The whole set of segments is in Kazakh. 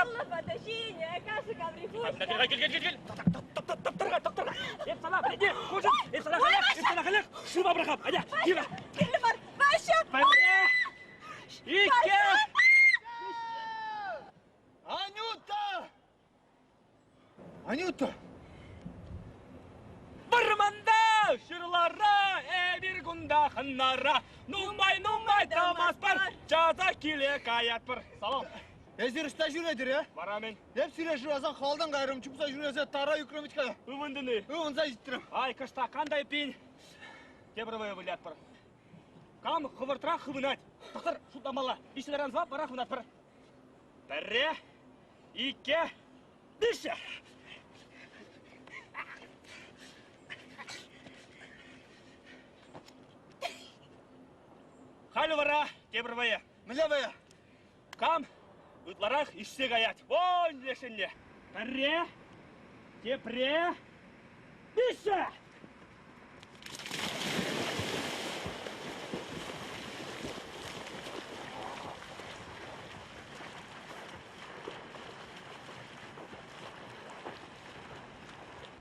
барам. Подождите, каша каврифушка. Кел. Тоқтырға. Еп сала, біреде, қожын. Еп сала қалақ. Шыба бұрақап, әде, кері. Келі бар, башы. Бірде, ике. Анюта! Барманда, шырлара, бір күнда қыннара. Нумай, тамас бар, жаза келе қаят бір. Салам. Ezdirişte jüredir ya. Барамен. Hep süre jüresen kaldan gayrım. Çıpsa jürese tara yüklemiş kaya. Ümündіні. Övünse jittirim. Ай, кышта, қандай пен. Кебірвая білет бір. Кам қывыртыра қывынат. Тұқтыр, шутамала. Ишілерін звап, бара қывынат бір. Бірі, ике, біші. Халі бара, кебірвая. Мілевая. Кам, ұтларақ ішсек аят. Вон лешінде. Бірі, кепре, біші.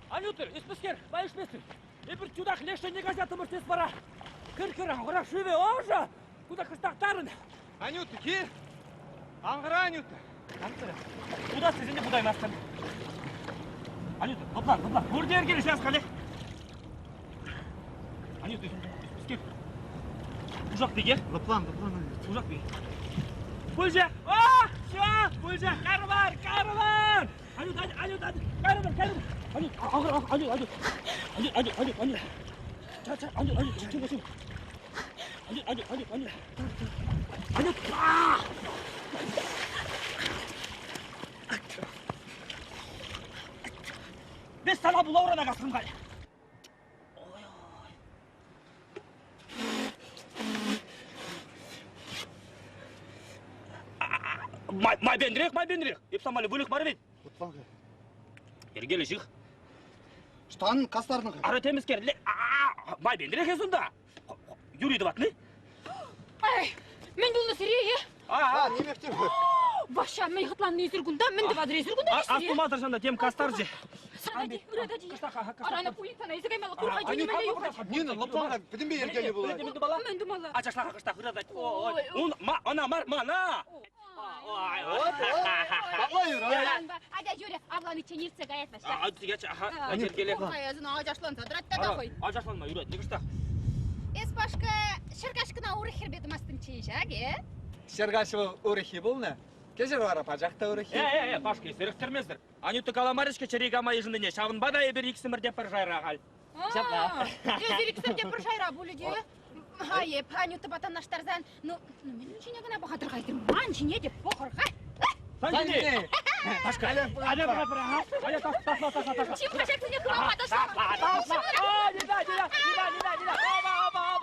Анютыр, испискер, байышместір. Ебір чудақ лешінде газеті мұртес бара. Кір, аңғырақ шөбе, оғжа. Куда қыстақтарын. Анюта ki. Аңғыра Анюта. Анютыр, куда сізінде бұдай мастын. Анютыр, бұплан. Бұрды ергелі жаз қалі. Анютыр, испискер. Ұжақ беге. Лаплан Анюта. Ұжақ беге. Бұлжа. Бұлжа, кәрі бар. Анют, кәрі. Анют. Бес сала бұл ауырана қасырым қали. Май бендірек. Епсамалі бөлік бар бен. Лаплан kaya. Ергелі жиқ. Штанın kaslarını kaya. Ары темізкер. Май бендірек есімді. Юрийді батны? Ай, мен бұл нөсірейе. Ha, ne mektim? Баша, мен ғытланын есіргүнда, мен де бадыр есіргүнда Асту мадыржанда тем кастар же. Санади, ұрада дей. Араны пулитана есігаймалы құрға жені Анюта, мене юққа. Nina, Laplan'a bizim bir erkeli bu. Мен думала. Ачашлаға қышта ұрада. Ана мана. Bakla yürü. Ада жүре, авланы ченерсе гаят баша. Агдигеч, ергеле. Қайазын ажашлан садыратта да қой. Ажашланма, юрад, не қышта. Эспашка, шыргашкына ұры хербеді мастың чейші, аге? Şergaşıva uğraşı bul ne? Keşir var apacakta uğraşı. Пашка, сырықтырмездір. Анюты каламарышке чарегама ежіндіне шағынбада ебір иксімір деп бір жайра қал. Өзіріксім деп бір жайра бұл үде. Ай, Анюты батанаштарзан, менің жіне гына бағадыр қайдырым, ман жіне деп боқырға. Санжіне! Пашка, ада бұра, ада тасла. Чим қашақтың не қылауға да шағын.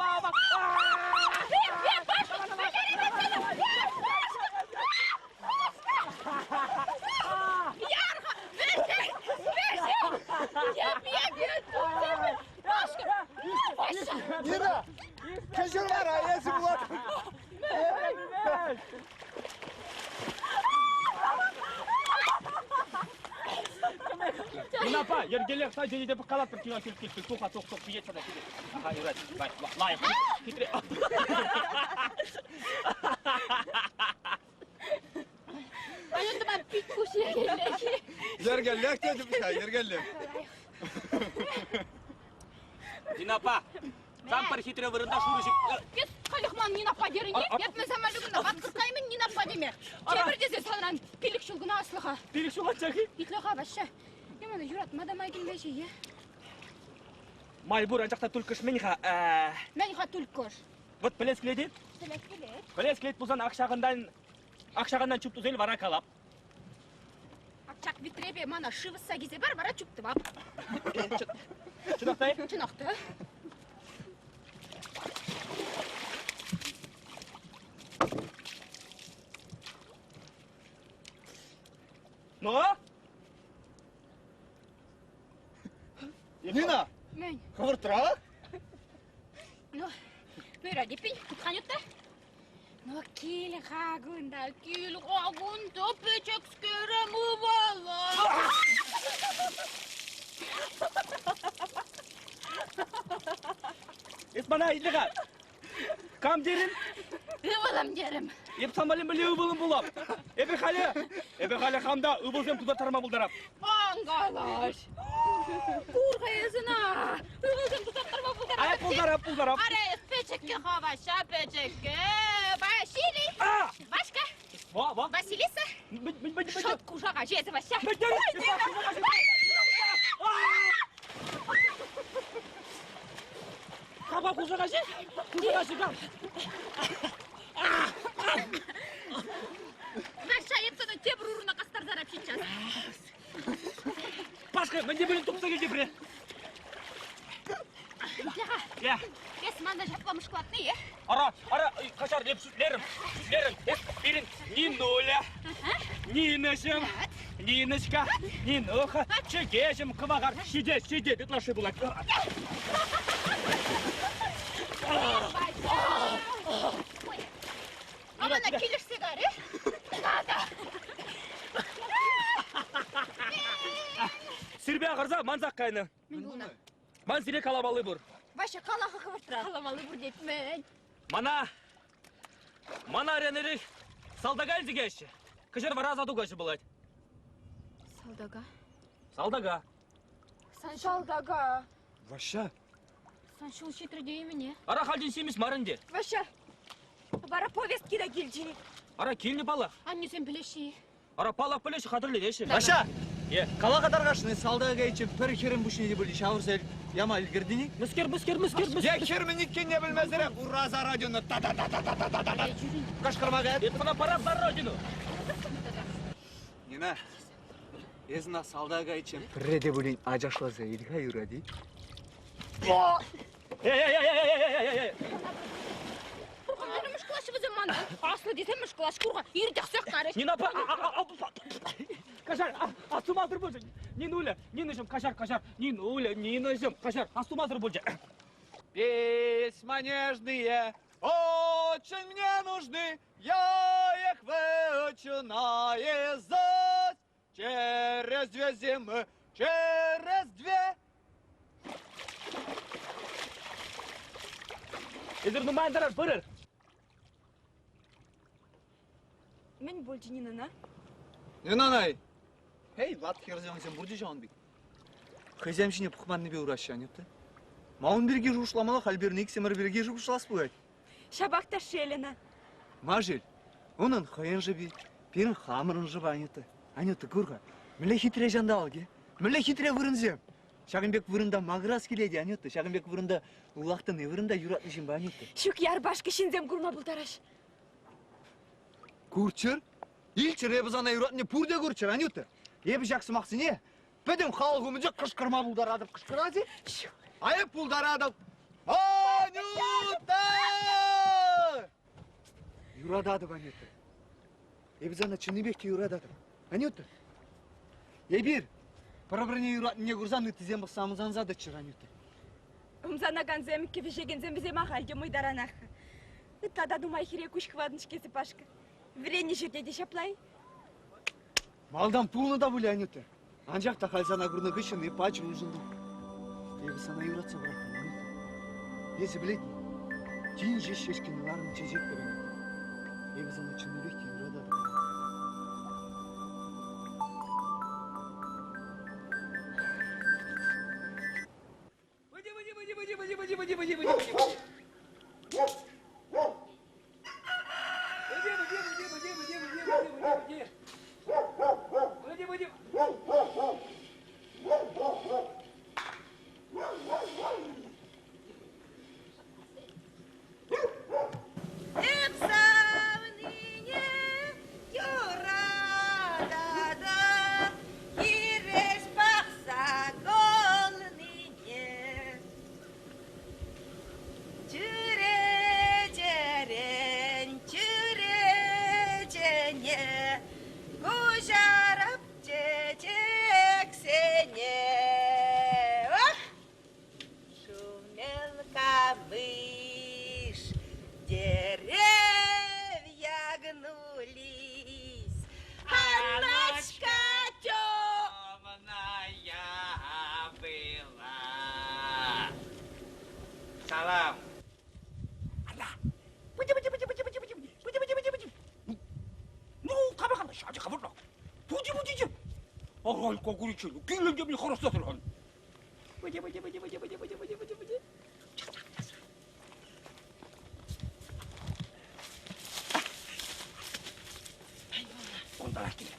Оба. Nina, keşir var ha, yesin bulat. Nina apa? Ергелер сай jadi деп қалат бір кино келіп кетті. Тоқ бие чада келеді. Аха, юрат. Лайық. Кетіре. Анюты мен пит куши ергелер. Yergellek dedim ya, yergellek. Nina apa? Сампар хитре вырында шурышып. Кес қалықман Нина па деріне, епмен самалығында батқырқаймын Нина па деме. Чебір десе саныран пилік шылғына асылыға. Пилік шуға чаки? Итліға башы. Емені юрат, мадамайдың бәші, е? Майбур анжақта түлкіш меніға. Меніға түлкір. Вот білескіледі? Білескіледі бұзан ақшағандан чүпті зөйл вара қалап. Ақчақ витребе мана шывысса кезе бар, бара чүпті бап. Чынақтай? Чынақты. Но? Nina, Мен. kıvırtıra. Мира депин, кутханютта. Но кил хагунда, печек скөрі bana ildiga. Kam derin? Ыбылым дерім. Еп самалин біле ұбылын бұлап. Ебе халі хамда ұбылзем тұдар тарма бұлдарап. Аңғалаш. Курғайызына. Ыбылым тұтаттырма бұлдарап. Ай, бұлдарап. Арайыз печекке хаваша, печекке. Василий. Вашка. Ва. Василиса. Шот кушаға жезі ваша. Каба кушаға же? Кам. Ваша, епсана тебір ұрына қастар зарап шетчас. Пашка, мен де білін тұпса келде біре. Ja. Kes manda жапламыш кладны, е? Ара, қашар деп сүтлерім. Білін, Нинуля, Нинашым, Ниночка, Нинуха, Чегежім, Кывағар, шеде, детлашы болады. Амана келішсе ғары? Сірбе ағырза, манзақ қайны. Ман сире каламалы бұр. Ваша қалаға қывыртыра. Қаламалы бұр детмен. Мана аренері салдага әлдіге әші. Кішір вара азаду көші болады. Салдага. Сан шалдага. Ваша. Сан шул шетрі деймі не? Ара халден семіз марынде. Ваша. Бара повестки да келчі. Ара келіне палақ. Анне сен білеші. Ара палақ білеші қадырлы деші. Ваша. Е. Кала кадаргашны салдага için bir kirim bu şeyi böyle şavurzel yamal girdini. Müsker. Ya kirmin itken ne bilmezler. Urraza radyonu ta. Kaşkırma gayet. Et bana para zar rodinu. Nina. Ezna saldaga için bir de böyle acaşlaza ilha yüredi. Аны мышқылашы бізім манда. Аслы десем мышқылашы құрға. Ердіқсек қарыш. Нина па. Кашар, астумазыр болжа. Нинуля, Нинашым, кашар. Нинуля, Нинашым, кашар. Астумазыр болжа. Письма нежные, очень мне нужны, я их выучу наизусть. Через 2 зимы, через 2. Эдер нумайндарар бырыр. Мен болжы Нинана. Нинанай. Hey, wat gerzyon sen burcu janbi. Хозяймшине пухманны бе урашаныпты. Маун бирге жушламала халберник семер бирге жушлас бует. Шабақта шелена. Мажель. Onun hayınjı bir pirin hamırınjı banıtı. Anıtı kurga. Müle hitre jandalge. Müle hitre vırınzem. Şagınbek vırında magras kiledi anıtı. Şagınbek vırında ulaqtın vırında yuratmışım banıtı. Şuk yar başka şinzem kurma bultaraş. Kurçur. İlçir ebizana yuratını purde kurçur anıtı. Ebi jaksı maqsı ne? Bedim halgımıca kışkırma buldaradım. Kışkıradı. Ayıp buldaradım. Anıtı! Yuradadı banıtı. Ebizana çınыбекте юрададым. Анюта. Ебир. Пробране юрат не гурзан тизем басамызан зада чыранюта. Умзанаган зем кевишеген зем бизе махалде мой даранах. Тада думай хире куш хваднышке сыпашка. Врени жете шаплай. Малдан пулны да були Анюта. Анжак та халсана гурны гышын и пач ужынды. Еби сана юратса быракам Анюта. Есі біледі. Тин жеш шешкенларын чежектер Анюта. Еби сана çınыбекте юрададым. Kujarap çiçek seni. Ağal kokur için. Gülünce bir horosla durun. Bıcı bıcı bıcı bıcı bıcı bıcı bıcı bıcı bıcı. Ondan akile.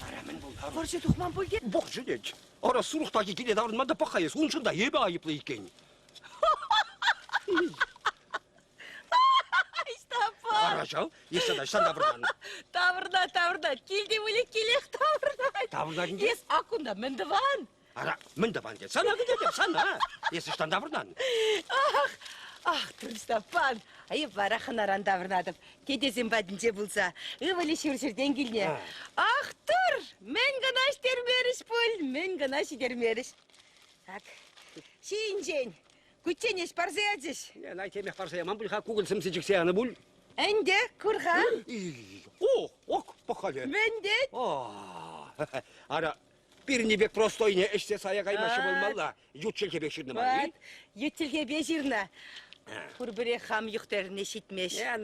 Aramın bul. Borcu tuhman bul gel. Bokçu deç. Ara suruktaki gile davranmada bakayız. Onun için de yebe ayıplı iken. İşte bu. Araşal, yeşadaştan davranan. Tavrına. Kildi bile kilek tavrına. Davranan Yes, akunda mendivan. Ara, men de bende. Sana gidelim sana. Yeşişten davranan. Ah, dur Stefan. Ayıp var akınaran davrandım. Kedesin badince bulsa. Ivali şurşurden gelne. Ha. Ah, dur. Men gana iştermeriş bul. Men gana iştermeriş. Tak. Şiincen. Küçeneş parzayacış. Ya nay temih parsayamam. Bulha Google simsicik seyhanı bul. Ende kurha. Oh, ok, bakalım. Men de. Oh. Ara, birini bek prostoyne eşte saya kaymaşı Evet. bulmalla. Yutçelke beşirdim Bak. abi. Yetilge beşirna. Kurbire ham yuhter neşitmeş. Ne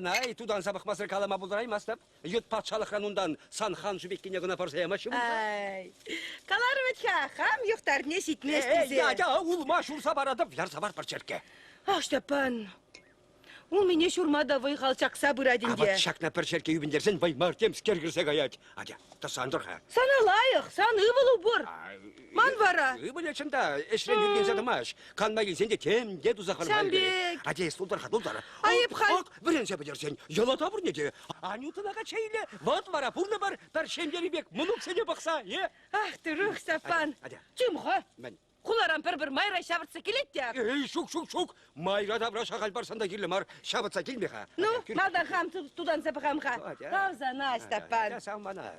nay, tudan sabah masır kalama buldurayım astap. Yut patçalık ranundan san han sübekkine gına parsayamaşı bulsa. Ay. Kalar vetka ham yuhter neşitmeş bize. Ya, ulma şursa baradım. Yar sabar parçerke. Ah Stepan. У меня шурма давай халчак sabır Ama adince. şakna parçerke yübün dersen, vay martem sker girse gayet. Hadi, tasandır ha. Sana layık, sen ıvılı bur. Man vara. Böyle çında eşren yürgen zatımaş. Kanma gelsen de temde tuzak alma. Sen bek. Hadi, stuldur ha, doldur. Ayıp hal. Bak, birinse bilirsen, yalata bur ne diye. Anyutuna çeyle, vat vara, pulna var. Tar şemderi bek, munuk sene baksa, ye. Ah duruk Stepan. Hadi. Cümha. Ben. Kularan bir mayra şabırtsa kilit ya. Şuk. Mayra da braşa kalparsan da girle mar. Şabatsa kilme ha. Ну, Hadi, yürü. мадан хам тудан сапахам ха. Hadi, ha. Равзана Ya Степан. sen bana.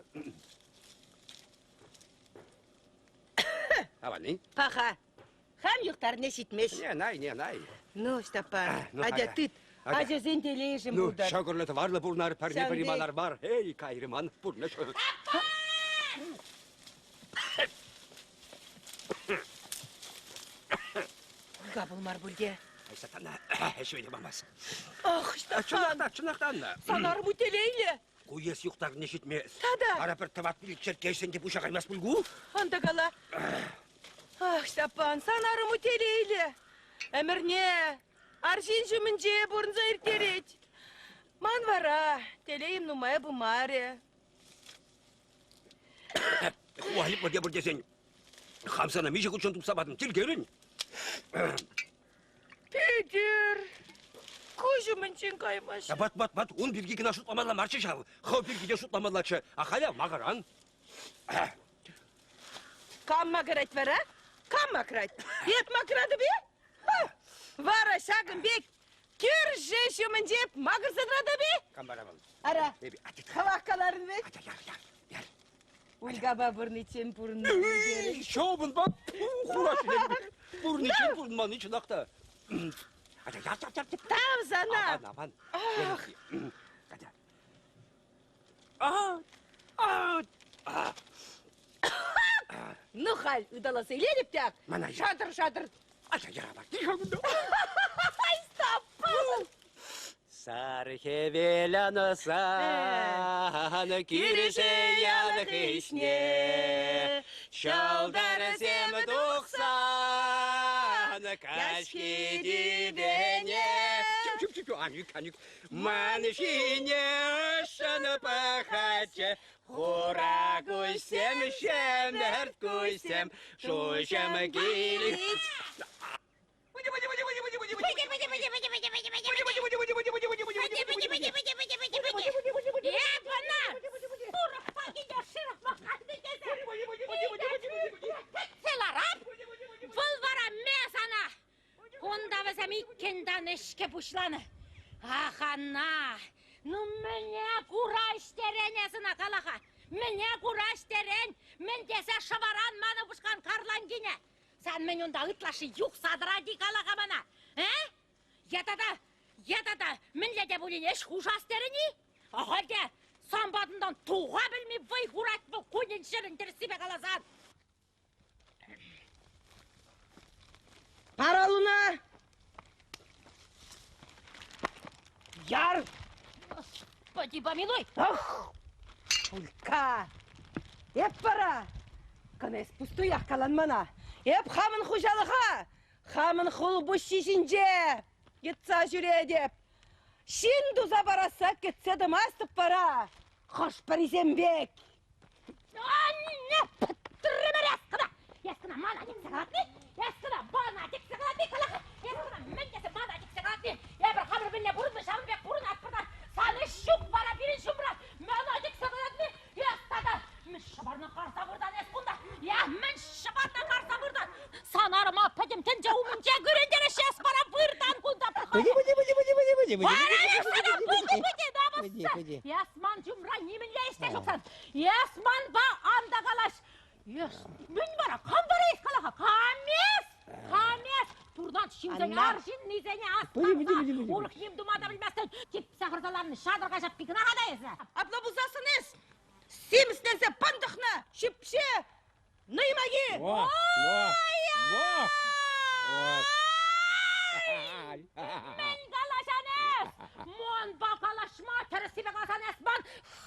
Hava ne? Паха. Хам юхтар neşitmiş. Ne nay. Ну, Степан. ну, Аja hadi. tıt. Hadi. Aja sen teleyişim Nu, buradan. şakırlatı varla burnar, perne Sen de. perimalar var. Hey kayrıman, burna şöyle. Kabulmar bulge. Ay satana, şöyle mamaz. Ah Stefan. Çınaktan da. Sanar bu teleyle. Kuyes yuktar neşitmez. Tada. Ara per tavat bilik çerkeysen de bu şakaymaz bulgu. Anda kala. Ah Stefan, sanar bu teleyle. Emir ne? Arşin şümünce burunca irterit. Man vara. Teleyim numaya bu mare. Vahip var ya burada sen. Hamsana mişek uçun tutsamadın, til gelin. Peter. Kuşumun için kaymış. Ya bat, un bir gigina şutlamadla marşı şav. Hav bir gide şutlamadla çı. Akaya mağaran. Kam makrat var ha? Kam makrat? Yet makradı bir? Vara şakın bek. Kür şeşumun cep makır sıdradı bir? Kambaramam. Ara. Bebi, hadi. Kavakkaların bek. Hadi yar. Ulgaba burun için burun. Şovun bak. Kulaç ne? Burun için burunman için akta. Hadi yar. Tam sana. Aman. Hadi. Nuhal ıdala seyledip de. Mana ya. Şadır. Hadi yara bak. Dişavunda. Ay sapın. Sarhevelano sana kirişe yanık işne. Şaldar sem doksan kaç kedi bene. Çuk anyuk. Manşine şanı pahaçe. Hora koysam şemert koysam. Şoşam gelir. Ах, Анна, ну мене кураж теренесine kalaha. Мене кураж терен, мен десе шабаран маны бушкан карлан кине. Sen men onda ıtlaşı yuh sadıra di kalaha bana. He? Ya da, minle de bulun eş huşas tereni. O halde sen badından tuğa bilmi vay hurat bu kunun şirin dersi be kalasan. Paraluna. Yar. Господи, помилуй! Ах! Улька! Еп бара! Кынес пустуяк каланмана! Еп хамын хужалыға! Хамын хул бұш шишінже! Кетса жүре деп! Шин дуза бараса кетсе дымастып бара! Хош паризембек! Anne! Pıttırımı yaskına! Yaskına bana dik sıkılatlı! Yaskına bana dik sıkılatlı kalakı! Yaskına mendesi bana dik sıkılatlı! Ya bir hamur benimle burun dışarı ve burun atmadan! Sana şuk bana birin şumra! Bana dik sıkılatlı! Yaskına! Мен шабарна қарса buradan ескunda! Ya мен шабарна қарса buradan! Sanarım appedim tence umunca görendere şes bana buradan kunda! Bana sana bıdı Ясман жұмра немене істе жоқсан? Ясман ба анда қалаш. Мен бара, қам бара ес қалаға? Қамес! Турдан шимзен аршин низене аспанға. Олық емдумада білместен, теп сақырзаларыны шадырға жап пикіна қада есі. Абла бұзасын ес! Семіснесе пандықны! Шипше! Наймаги! Мен қалашанес! Мон бақалашма тірісі бақасан есман!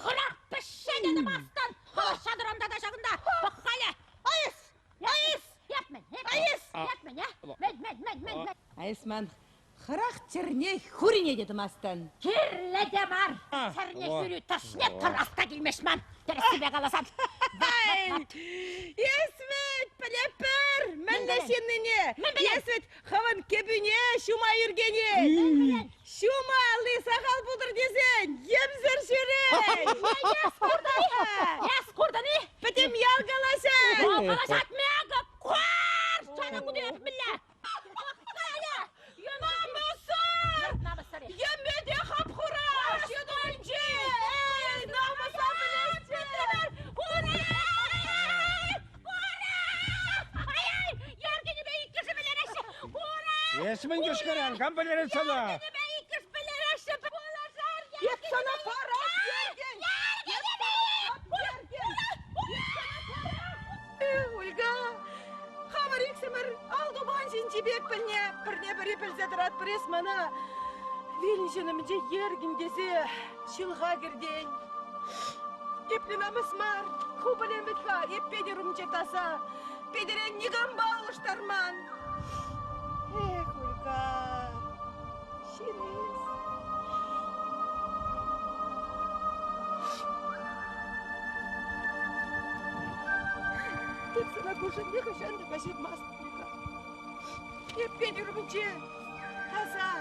Қырақ пішше дедім астан! Қалаш шадырамда да жағында! Баққалі! Айыс! Айыс! Епмен! Епмен! Мен! Айысман, қырақ терне хурине дедім астан. Kirle de var. Serne sürü taşne tarasta girmişman. Tersi be kalasan. Есмет, пілепір! Мен де сеніне! Мен білем. Есмет, хаван кебіне шума үргене! Шума лысақал бұдыр десен, емзір жүрей! Яс kurdanı. Бітім ялгаласын! Kalaşat mega. Kuar. Çana kudu öpmille. Namusar! Yemede hapkuraş! Yedoncu! Ey namusa bilesçiler! Esmin göşkeren, kampanya'nın sana. Yep sana para! Yergen! Ольга! Хабарик сымыр, алды банжин жібек бірне бірі пілзетірат бірес мана. Велишенімде ерген десе, шылға кірден. Еплемеміз мар, хубылемітка, еппедерім жетаса, педерен негам бауыштарман. Эх, Ольга, шерез. Деп сана көшінде көшенді бәшет масын Ольга. Еппедерімде таза.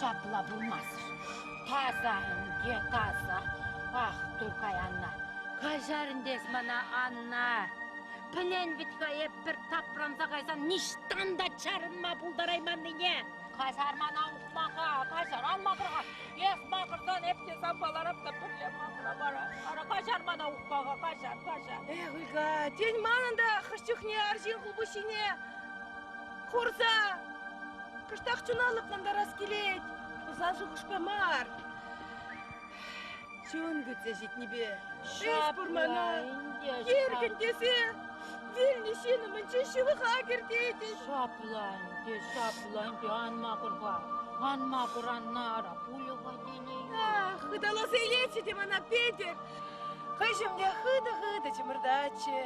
Şapla bulmaz. Taza ince taza. Ah Turkay Anna. Kajarın desmana Anna. Plen bitka hep bir tapramza kaysan niştan da çarınma buldarayman niye? Kajar mana ukmaka, kajar alma kırga. Yes makırdan hep de zampalarım da plen makıra bara. Ara kajar mana ukmaka, kajar. Эх, Ольга, день манында хыштюхне аржин хулбушине. Хурза! Кыштақ чуналып нандарас келет. Узажу хушпамар. Чун гүтсе жетнебе. Эспурмана. Ерген десе. Вельнишені мінче шылыға кердейді. Şaplan de anma kırga. Anma kıranna ara pulyoga deneyim. Ах, хыдала сейлече де мана Петер. Хыжымде хыды чымырдачы.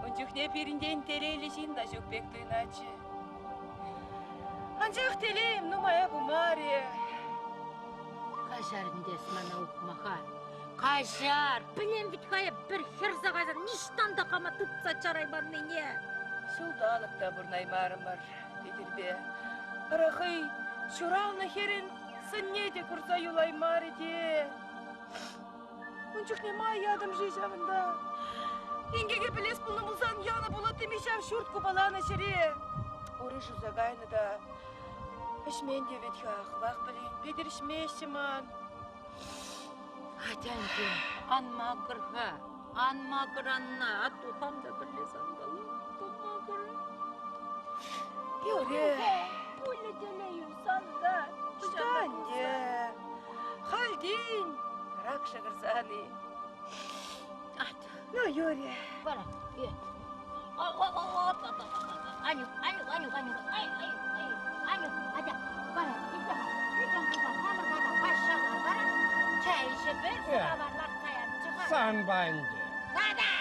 Ончухне перінден терелешін да жүкпек тыйначы. Анчах телейм, ну моя бумаре. Kajarın desmana ukmaka. Kajar, bilen bitkaya bir hırza kaysan niştan da kama tutsa çarayman niye? Шулдалықта бұрнаймарым бар, Петербе. Арахай, шуралны херін сынне де курса юлаймар еде. Ончук нема ядым жейшавында. Ингеге білес бұлны бұлсан яны болат демешав шурт кубаланы шере. Оры жузагайны да. Ишмен де ветха, хвақ білін, Петер ішмешіман. Атанки, анма кырга, анма кыранна, атухам да бірлес андалы, анма кыры. Юре. Пулі телею санда. Штанде. Хальдин. Рак шагырсаны. Ну, Юре. Бара, е. Аню, Аня, бара, иди, хамыр бада, паша. Bir sıra varlar sayan çıkar. San bence. Hadi!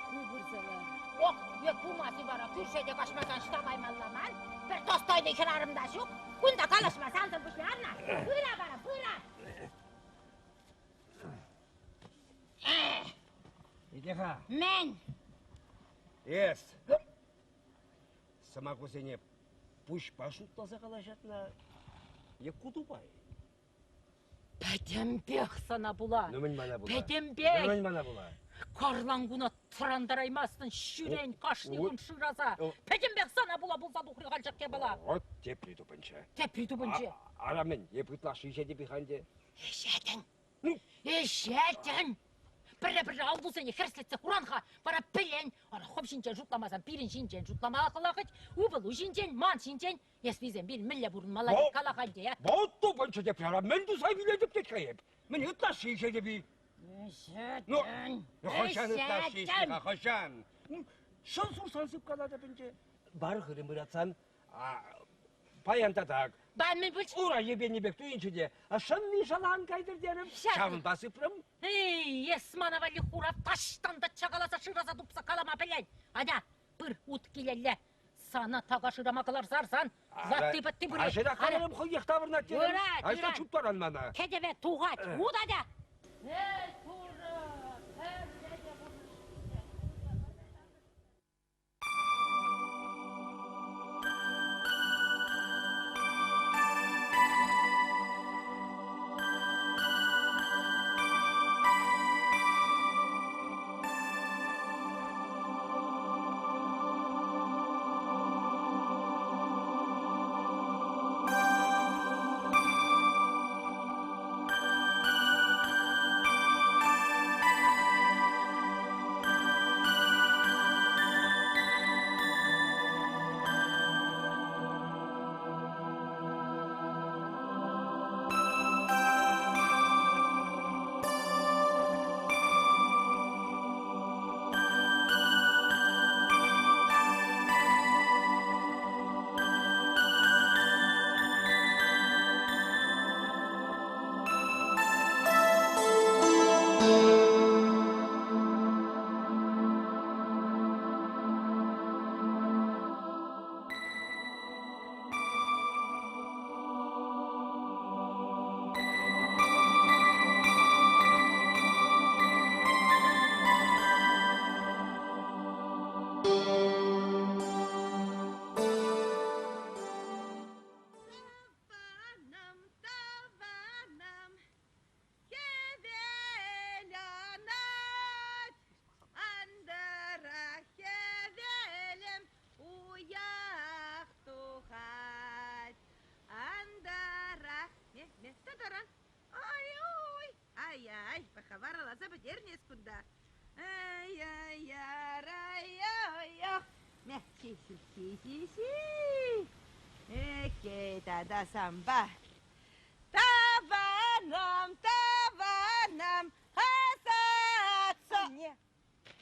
Kıvırsalar. Ok, yok bu masibara Türkçe'de kaçmasan şıtamaymallaman. Bir tostoyda ikirarımda şu. Bunda kalaşma sandır bu şlarına. Buyura bana, buyura. Иди-ка. Men. Есть. Сама кусене пусть пашуттаса калашатна. Еку тупай. Pedembek sana bula. Нөмін мана була. Pedembek. Нөмін мана була. Karlanguna tırandıraymazsın şüren kaşlığın şıraza. Pedembek sana bula bulsa duhri kalacak ya bula. Вот те притупанча. Tepri tubuncu. Арамен, епытлаш ишеде биханде. Eşedin. Eşedin. Бір алду сені херслетсе Kur'anға бара білен. Ана хоп шинчен жұтламасан бірін шинчен жұтламаға қылақыч. Убыл шинчен, ман шинчен. Еспизен бір мілі бұрын малайы қалақан де. Вот тупанча деп арамен дусай биледіп кеткайып. Мен ытлаш ишеде би. Eşedin. Хошан ытлаш ишеде, хошан. Шын сурсансып қалады бінже. Бар ғырымыратсан, паянта так. Ben mi bilç? Ура ебені бек түйіншіде. Шын нишалан кайдыр дерім. Шағын басыпрым. Ey, esmana vali hura taştan da çakalasa şıraza dupsa kalama bilen. Hadi bir ut kilelle. Sana tağa şırama kılar sarsan. Zatti bitti biri. Aşıda kalırım kıyık tavırına derim. Yürü, Aşıda yürü. çuptaran bana. Kede ve tuğaç. Ud hadi. Da samba. Tavanam, tavanam, hasatsa. Anne.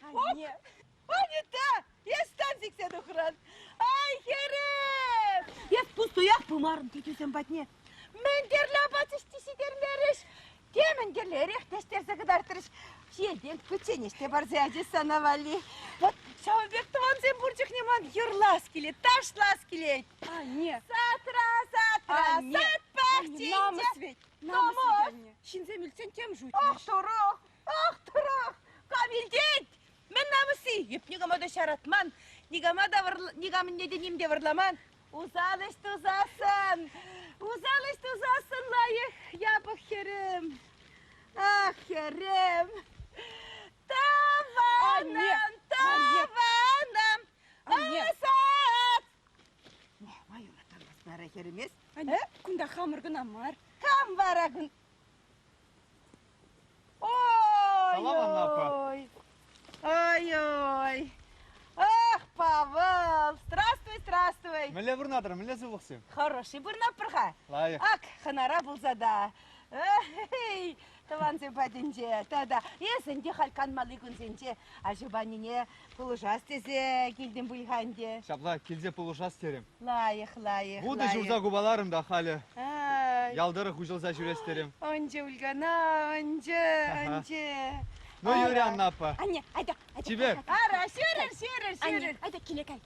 Anne. Anita, естан сексен ухран. Ай, херем. Ес пустояк пумарым тетюсен батне. Мендерлі батышты сидерлеріш. Темендерлеріх тештерсе кыдартырыш. Шелден күтсенеште бар зәді санавали. Вот Шаубек туанзен бурчық неман юрлас келет, ташлас келет. Анне. Сатра, сатпақ Намыс вет. Намыс. Шинзе мülsen тем жуть. Ах, тұрық. Камилдет. Мен намысы. Еп негама да шаратман. Негамын неденем де вырламан. Узалыш тузасын. Лайық. Ябық херем. Ах, херем. Tavanam. Asat. Ne, mayona tanmasınara herimiz. Anne, kunda hamur gınam var. Kam varagın. Salam, Anna apa. Ой. Ах, Павел. Здравствуй. Міле вырнадыр, міле зывықсым. Хороший бұрнапырға. Лайық. Ак, ханара болса да. Эй, тавансы паденже, тада. Есінде халкан малы күнсенже. Ажыбанине пұлыжас тезе келден бұйғанде. Шапла, келзе пұлышас терем. Лайық. Буды жұрза губаларым да халі. Ялдары хужылса жүрестерим. Анже Ульгана, анже, анже. Ну, Юрий Анна апа. Анне, айда, айда. Тебе. Ара, сürür. Анне, айда, келе, кай.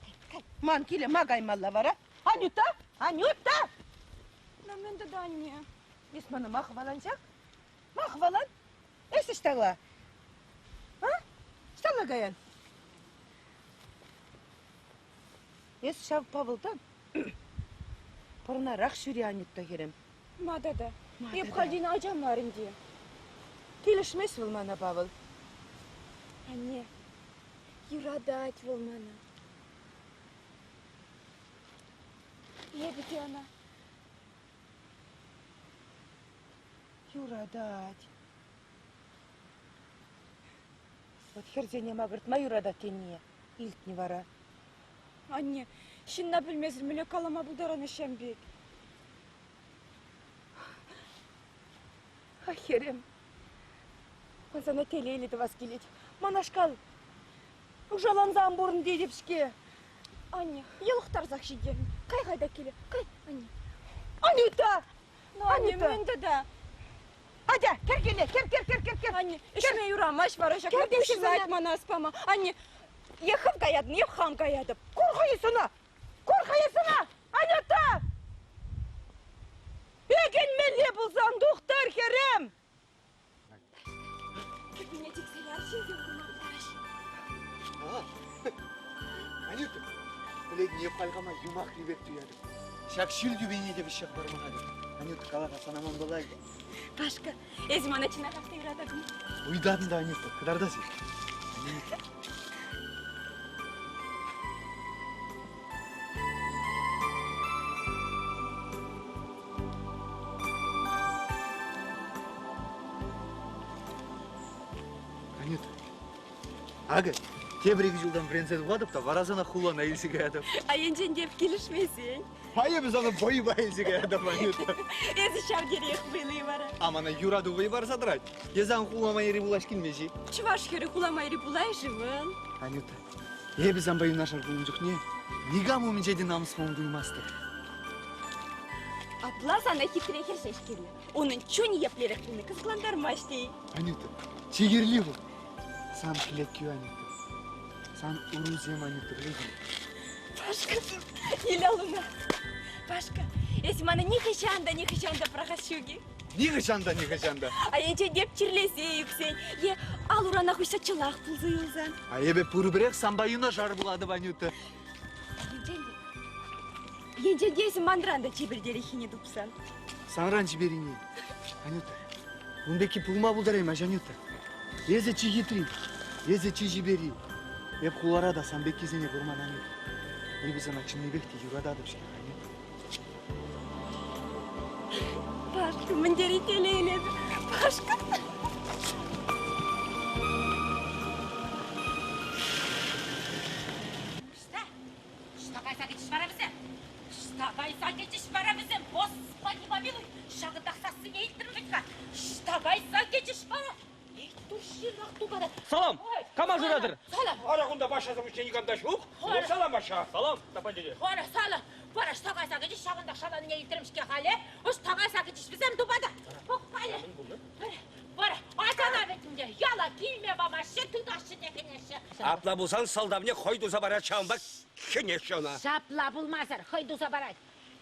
Ман келе, магай малла вара. Анюта, Анюта. Мен де Анне. Есманы махваланчак? Махвалан? Эс иштала? А? Иштала гаян? Эс шав Павылдан? Порна рах шүри Анютта керем. Мадада. Мадада. Еп халдин acam var indi. Келишмес был мана Павыл. Anne, юрадать волмана. Не бити она. Юрадать. Вот херзене магырт ма юрадать тенне. Илт не вара. Anne, şinna bilmezir mile kalama buldaran eşembek. Ахерем. Он sana телейледі вас келеді. Манашкал. Ужаланзан борын дедепшке. Anne, yılıktar zakşigen. Kay kayda kele. Kay, anne. Анюта! Anne, Anita. mende de. Hadi ker gele, ker. Anne, işime yuramış var aşak. Gel Ne demişsin düşün sana. aytmana aspama. Anne, yıkıp gayadı, yık ham gayadı. Korkayısına! Анюта! Egen melli bulsan doktor Kerem! Köpüne tikseler şey yıkılmamış. Анюта. Блядь, не пальгама юмах ребят туяды. Шак шил dübeni de bir şey var hadi. Анюта калаға санаман болайdı. Başka, ezman içine kalktı yuradadım. Uydadın da Анюта. Kıdardasın. Анюта. Aga, tebrik yıldan prenses vadıp da varazana hulana ilsi gayadım. Ayıncın dep gelişmesin. Hayır biz ona boyu bayılsi gayadım Анюта. Ezi şav gerek bıylığı var. Amana yuradu boyu var sadıray. Yazan hulama yeri bulaş kilmeci. Çuvaş kere kulamayı bulay живын. Анюта, biz ambayı našar bulunacak niye? Niga mu mincedi namus mu duymazdı? Abla sana hitre kerseşkirli. Onun çün yeplerek bunu kızgılandırmaş değil. Анюта, çigirli bu. San pilek yu Анюта. San uruzem Анюта, bileyim. Başka, ilalına. Başka, esmana ne kışanda prahasюги. Ni kışanda. Ayıncın dep çirlese yüksek. Ye, al urana kuşsa çılak pulzu yılzan. Ayebe puru birek sambayı našar buladı Анюта. Yencen deyesi mandıranda çebirderi hine dupsan. Sanran çiberini. Анюта, undaki pulma buldarayım Анюта. Eze çigitri, eze çijiberi. Hep hulara da san bekizine vurman Анюта. Ebi sana çimni bekti yurada da bir şey Анюта. Başka, menderi teleyle. Başka. Что кайса кетиш бара бізім? Что кайса кетиш бара бізім? Господи, помилуй, шағында қсасы не еттірмейтка? Что кайса кетиш бара? Ей, души рахту бара. Салам, кама журадыр? Салам. Арағында башазым үште никандаш жоқ. Ой. Салам баша. Салам, тапан деде. Ора, салам. Бара, что кайса кетиш шағында шаланы не еттірмішке қали? Что кайса кетиш бізім дубада? Қали. Бара, атана бетімде, яла килме бабашы, тұдашы декенеші. Апла болсан салдамне қойдуза бара чамба кенеш ona. Шапла булмазар, хойдуза барать.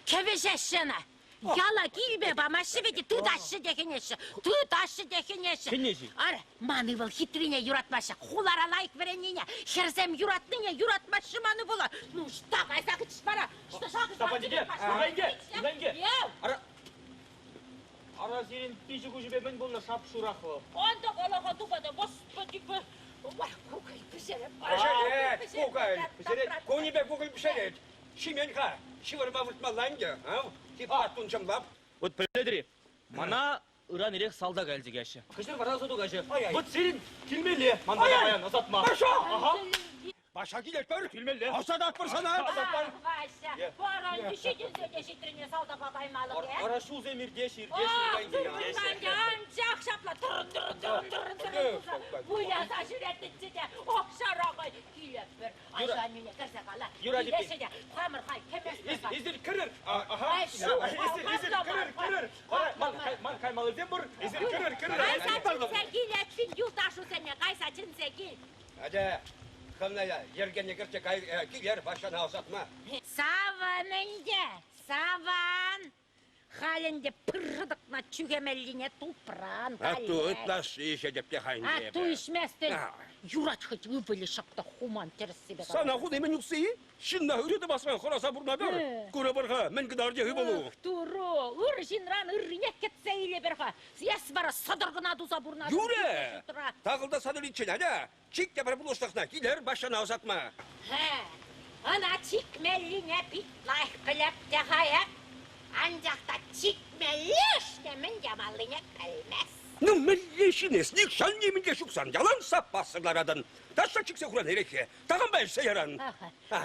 Кебешешена. Яла килме бабашы бети, тұдашы декенеші. Тұдашы декенеші. Кенеші? Ара, маны был хитрине юратмашы. Хулара лайк вереніне. Херзем юратныне юратмашы маны было. Ну, что кайса кетиш бара? Что шағыз Тапан деде, ұлайынге. Ел. Ара сенің пеші көжібе мен болна шап шурақы. Онда қалаға тупады, господи, Ой, кукай, пішереп. Пішерет, кукай, пішерет. Конебе кукай пішерет. Шименха, шивырма вұртмаланге. Тип аттун чымлап. Вот білдірі, мана ыран ерек салда кәлді кәші. Кішір бара соду кәші. Ай, ай. Вот сенің келмелі. Манда баян, азатма. Баша! Аха. Başa gidelim gör. Bilmeli. Hasan atmır sana. Ayşe, baran düşüdünse deşiktirine salda bakaymalık ya. Ara şu zemir deşir, Ah, durumdan ancak şapla tırın. Bu yaz aşiretin içinde okşar ağay. Gülüp bir. Ayşe annene kırsa kala. Yürü hadi. Gülese de hamur kay, kemez kay. İzir kırır. Aha. Ay, şu İzir kırır. Mal kaymalı zembur. İzir kırır. Kaysa çınse gil etsin yurtaşı sene. Kaysa çınse gil. Hadi. Kılına ya. Yergen yekirce gider başına azatma. Savanınca, savan. Halinde pırrıdıkla çügemelliğine toprağın Hatta ıtlas iş edip de hayın diye. Attu işmezsin. Yuraç hıç übeli şakta human tersi be. Sana hu demin yükseği. Şimdi hürriyeti basman korasa burna ber. Kura barha men gıdar diye hıbolu. Duru, ırjinran ırrinek ketseyle berha. Yasbara sadırgına duza burna. Yürü. Takılda sadır için hadi. Çik yapar buluştakna gider başına azatma. He, ana çikmelliğine bitlah kılıp de hayat. Ancak da çikmelli işlemin cemalline kalmaz. Nümelleşiniz, nikşan yemince şuksan, yalan sap bastırlar Taşla çıksa kuran hereke, takım ben yaran.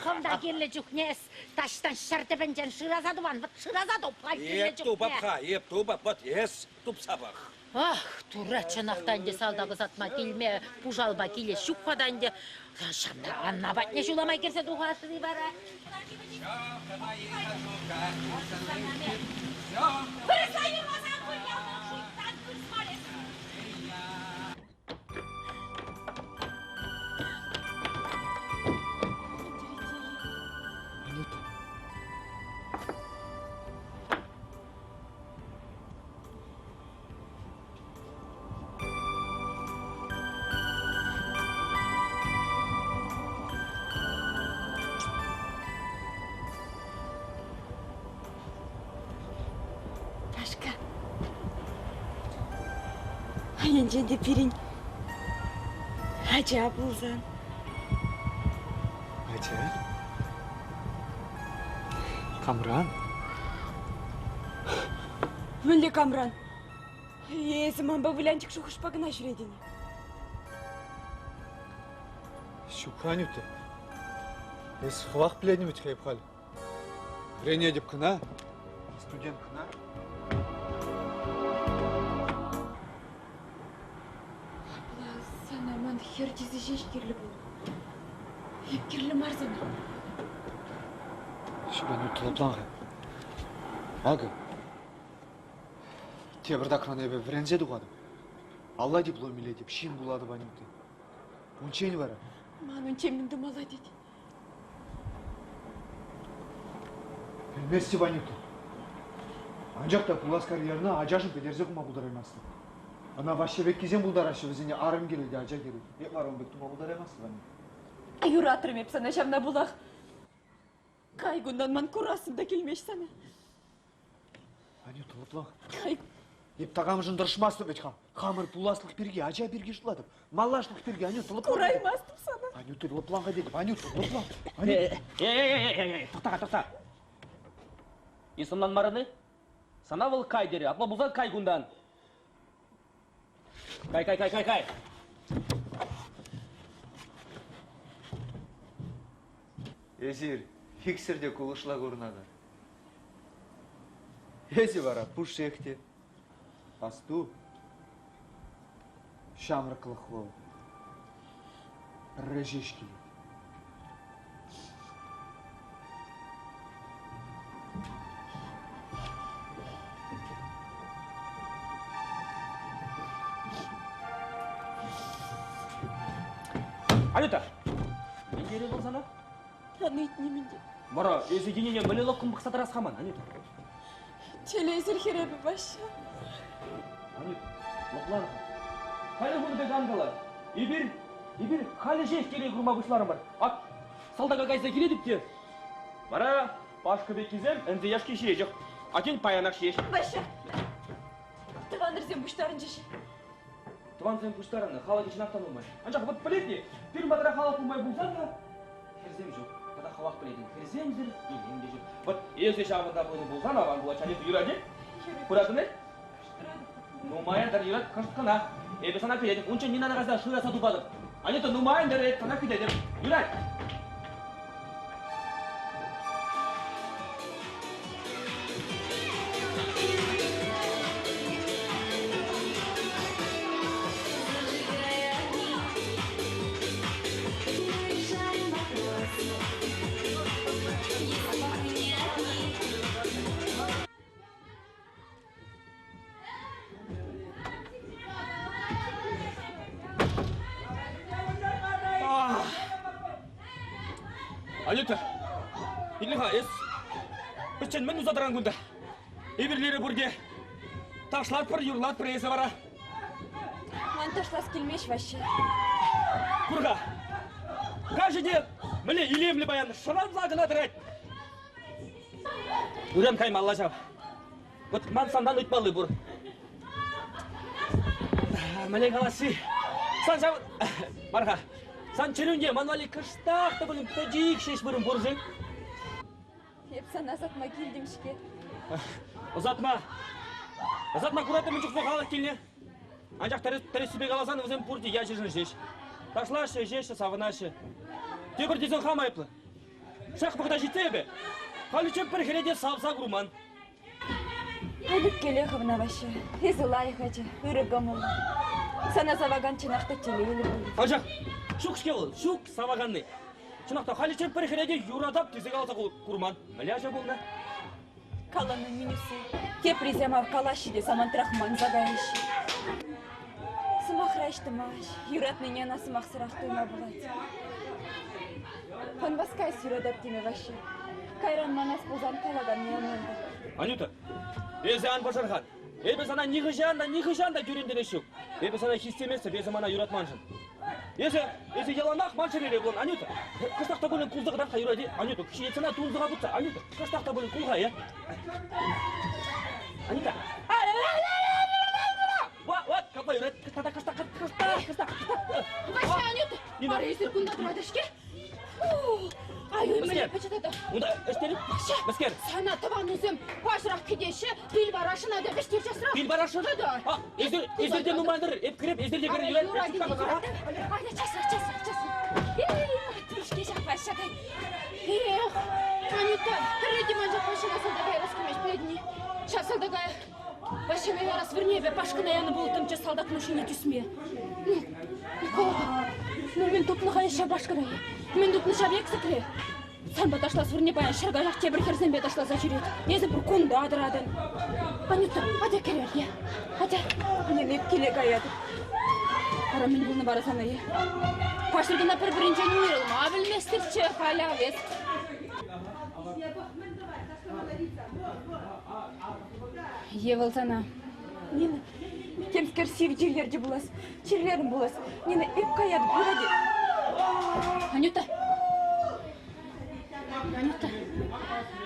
Komda gelecek nes, taştan şarte bencen şıraza duvan, şıraza topla Yep gelecek tu ne. babka, yep tu babat, yes, tup sabah. Ah, turra çanaktan de salda kızatma gelme, pujalba gele şukkadan de. Şamda anlabat ne şulamay girse duhası bara. Hırsayın masan kulyamın şuytan kırsmalesi. Пашка. Янжен де пирин. Acaba bulsan. Acayip. Kamran. Мөлле Камран. Есіман бабылянчик шухышпагына жүредіне. Шуканюты. Ес хвах пленим үтхейп хал. Рене деп кына. Студент кына. Sana man herkesi şeşkirli bul. Hepkirli marzana. Şubanı toplan. Aga. Тебірда кранебе врензе дуғады. Алла диплом иле деп шин булады банюты. Унчен бара. Манун чемін думала dedi. Білместі банюты. Анжақта пулас карьерна ажашын педерзе кума булдараймасты. Ана вашшебек кезен булдарашы өзіне арым келеді ажа келеді. Еп арымбек тума булдараймасты банюты. Юратырым hep sana şamna bulak. Kaygundan man kurasında kelmeş sana. Банюты лыплан. Kay... Еп тағамжын дұрышмасты бечқам. Қамыр пуласлық берге, ажа берге жыладым. Маллашлық берге, анюты лыплан. Kuraymasdım sana. Банюты лыпланға деді, банюты лыплан. Тоқта. İnsandan marını? Sana vıl kay deri, atma buzak kay gundan. Kay. Езир, фиксерде кулышла көрінады. Ези бара, пуш шехте. Асту. Шамрықлық бол. Режешки. Анюта! Не керек ол sana? Аны итнемінде. Бара, есі денене мүлелі құмбық сатырас қаман, Анюта. Телевизор хереби баша. Анюта, лоқлар. Қайлы бұны бек аңғала. Ибір, қайлы жеш керек құрма бұшыларым бар. Ат, салдаға қайса келедіп те. Бара, башқы бек кезем, әнді яшке шие жоқ. Атен паянақ шиеш. Баша. Тывандыр сен бұштарын жеші. Туған сен пұштараны хала кешін ақтан olmay. Ancak бұт білетіне, бір батыра хала болмай болсан да, керзем жоқ. Када халақ білетін, керземдір, елем де жоқ. Бұт, есі шағында бұны болсан, аған бұла чанеті юраде. Құратыны? Нумайындар юрад қашқына. Ебе сана кедедім, онша нен анағазда шыра сату бадым. Анеті нумайындар ет сана кедедім. Юрад! Anjuta. Ilha es. Biçen men uzataran gündə. Ebirleri burge. Taşlar pır yurlat pır ese bara. Man taşlas келмеш вообще. Kurga. Каждый день мне илемли баян шырам загына дырайт. Үрем кайма Алла жав. Вот ман сандан үтмалы бур. Мне галасы. Сан жав. Марха. Сан черунге манвали кыштак да булим тожик шеш бурун буржың. Hep sana satma келдим шке. Uzatma. Uzatma kuratı mıcık bu halı kelne. Ancak teresibe kalasan özüm purdi yaşışın şeş. Taşlaşı şeş savınaşı. Tebir dizin hamayıplı. Şak bıkta jitebe. Halıçıp bir herede savsa kurman. Ölüp келе хыбына вообще. Изылай хачы, үрігім ұлы. Sana savagан чынақта телейлі болды. Ancak şuk şke ol, şuk savaganны. Çınakta halıçıp bir herede yuradap dizi kalsa kurman. Malyaja bolna. Каланың минусы. Кепризема в калашиде самантрахман загающий. Сымахрайштымаш. Юрат меня на сымах сырахтыма булать. Он баскай сюрадап теме вообще. Кайран манас бузан калаган не аманды. Анюта, ан башархан. Эбе sana нихыжан да göründüre şuk. Эбе sana hissemezse beze mana yuratmanjın. Ese yalanak mançerere bulun Anюта. Kıştakta bulun kuzdağıdan kayıraydı. Anюта, kişi yetsana tuzluğa butsa. Anюта, kıştakta bulun kulha ya. Anюта. What? Kapa yurat. Kıştak. Вообще, Анюта, пара секунда тұрадышке. Ай, өмірі пәчетеді. Onda eşterim. Mesker. Sana taban üzüm, başırak kidеші, bil барашына да бештер жасырақ. Bil baraşın. Да. Ezdirde numandır. Hep kirep ezdirde kere yurat. Ayda жасырақ. Трішке жақпай шақай. Эх, Анюта, тірреде ман жақпай шағасылдағай раскемеш біледіне. Шақсылдағай. Вообще, мен арас вернее, пашқына яны болытым, че салдақ нұшыны түсме. Мен тұпныға еші башқырайы. Мен тұпны шабек сікіле. Сан баташла сверне баян шырғаяқ тебір керсен беташла зачерет. Езі бір күнді адырадын. Анюта, ада келер, е? Ада. Мен еп келек аяды. Ара мен бұлны бара санайы. Пашырғына бір-бірінже нүйрілма, білместірші, халя вес. Евыл сана. Нені, кемскер сив жерлерде болас, жерлерін болас. Нені, еп қаяды, бұраде. Анюта. Анюта.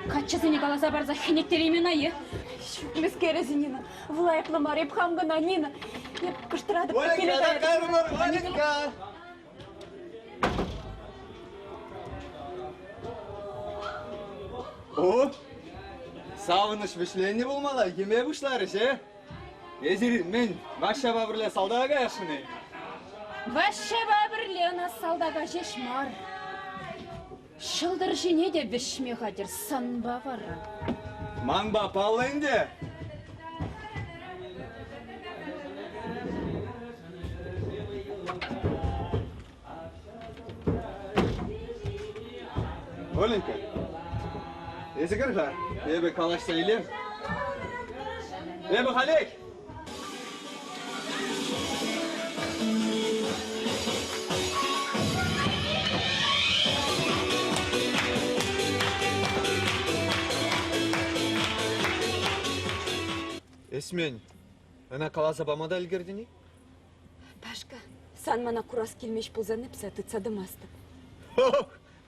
Качы сені қаласа барза хенектер емен айы. Шүкмескері зенені. Влайықлымар, еп хамғына, нені. Еп күштірадып, келет аяды. O, sağınış vişleni bulmalı, yemeğe buşları şey. Ezir, men başa babırla saldağa yaşını. Ваше бабірлена салдаға жешмар. Шылдыр жіне де бішме қадыр санба бары. Mangba pallayınca. Olenka. Ese kırka. Ebe kalaş sayılım. Ebe Halek. Esmen, ana kalasa bamada ilgirdini? Пашка, сан мана курас келмеш бұлзанып, сатыца дымастып.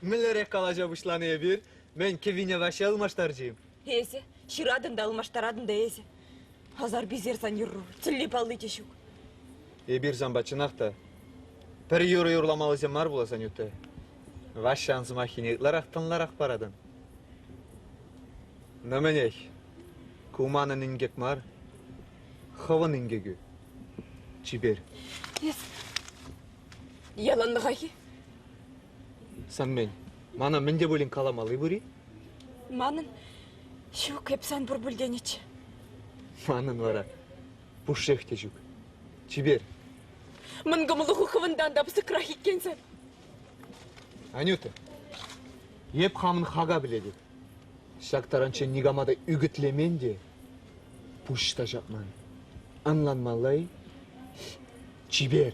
Millere kalaca buşlanıya bir. Men kevine başa almaştarcıyım. Ezi, şiradın da almaştaradın da ezi. Hazar bizер сан юру, тілі палы тешук. Bir zambaçınak da. Per yoru yorulamalı zemar bulasan yüte. Vaşşansı mahinetlarak tınlarak paradın. Nömenek. Kumanın ingek mar. Хаван ингегі. Чибер. Ес, яланныға ке? Сан мен. Мана менде бөлін каламалы бұри? Манын, шук епсан бұр бүлденечі. Манын вара. Пушшехте жүк. Чибер. Мұнгымылы құқывындан да бұсы қырақ еккенсен. Анюта. Еп хамын хага біледі. Шактаранча нигамада үгітлемен де. Пушта жапман. Anlanmalı, çiber.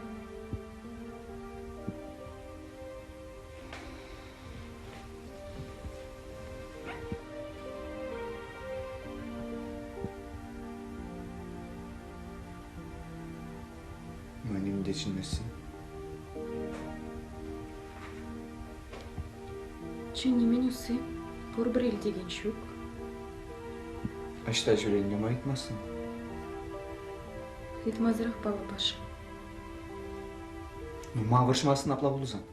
geçilmezsin? Чын немен усы, пор бір ел деген шөк. Ашта жүрегіне айтмасын. Хитмазырақ бала паша. Ма выршмасын апла бұлызан.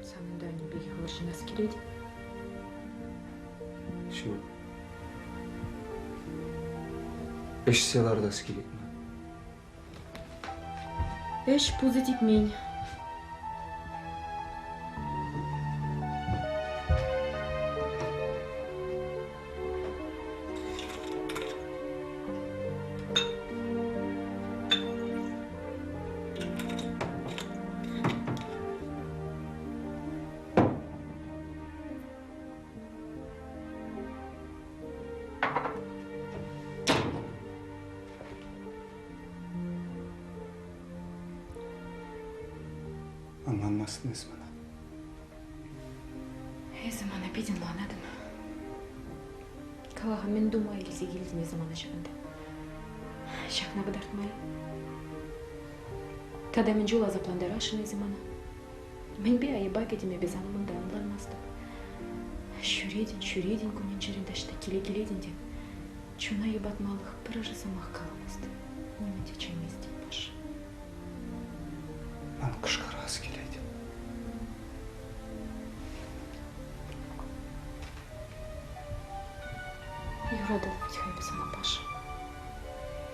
Санында не беге ғылыршынас келеді. Şu. Eşyalarda skilek mi? Эш пузы тикмень. Anlanmazsınız bana. Her zaman apidin anladım. Kalaha men думай келсе келді не замана шығынды. Шақна быдартмай. Тада мен жол азапландар ашын замана. Мен бе айыба кетеме без анымында анлармастым. Шүреден күнен жеріндашты келеден де. Чуна ебатмалық бір жасамақ қаламызды. Неменде чаймезді баш. Ben kışkırağız geleydim. Юрадады бит хайбы сана баш.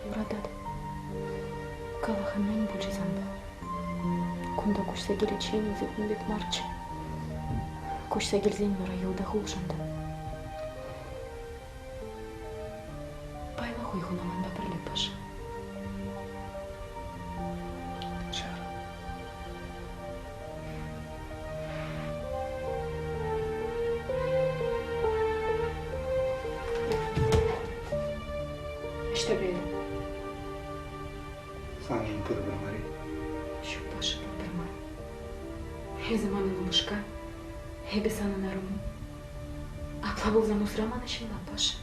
Юрадады. Калаха мен бұл жазамба. Кунда кушса келечен өзетін бек марчы. Кушса келзен бара елда хулжанды. Байла хуйхунаман ба бірлеп баш. Çağır. İşte böyle. Sana en kırılır var ya. Şu başı doldurma. Her zaman ılmışka. Hebe sana narım. Akla bulzan usramana şila başı.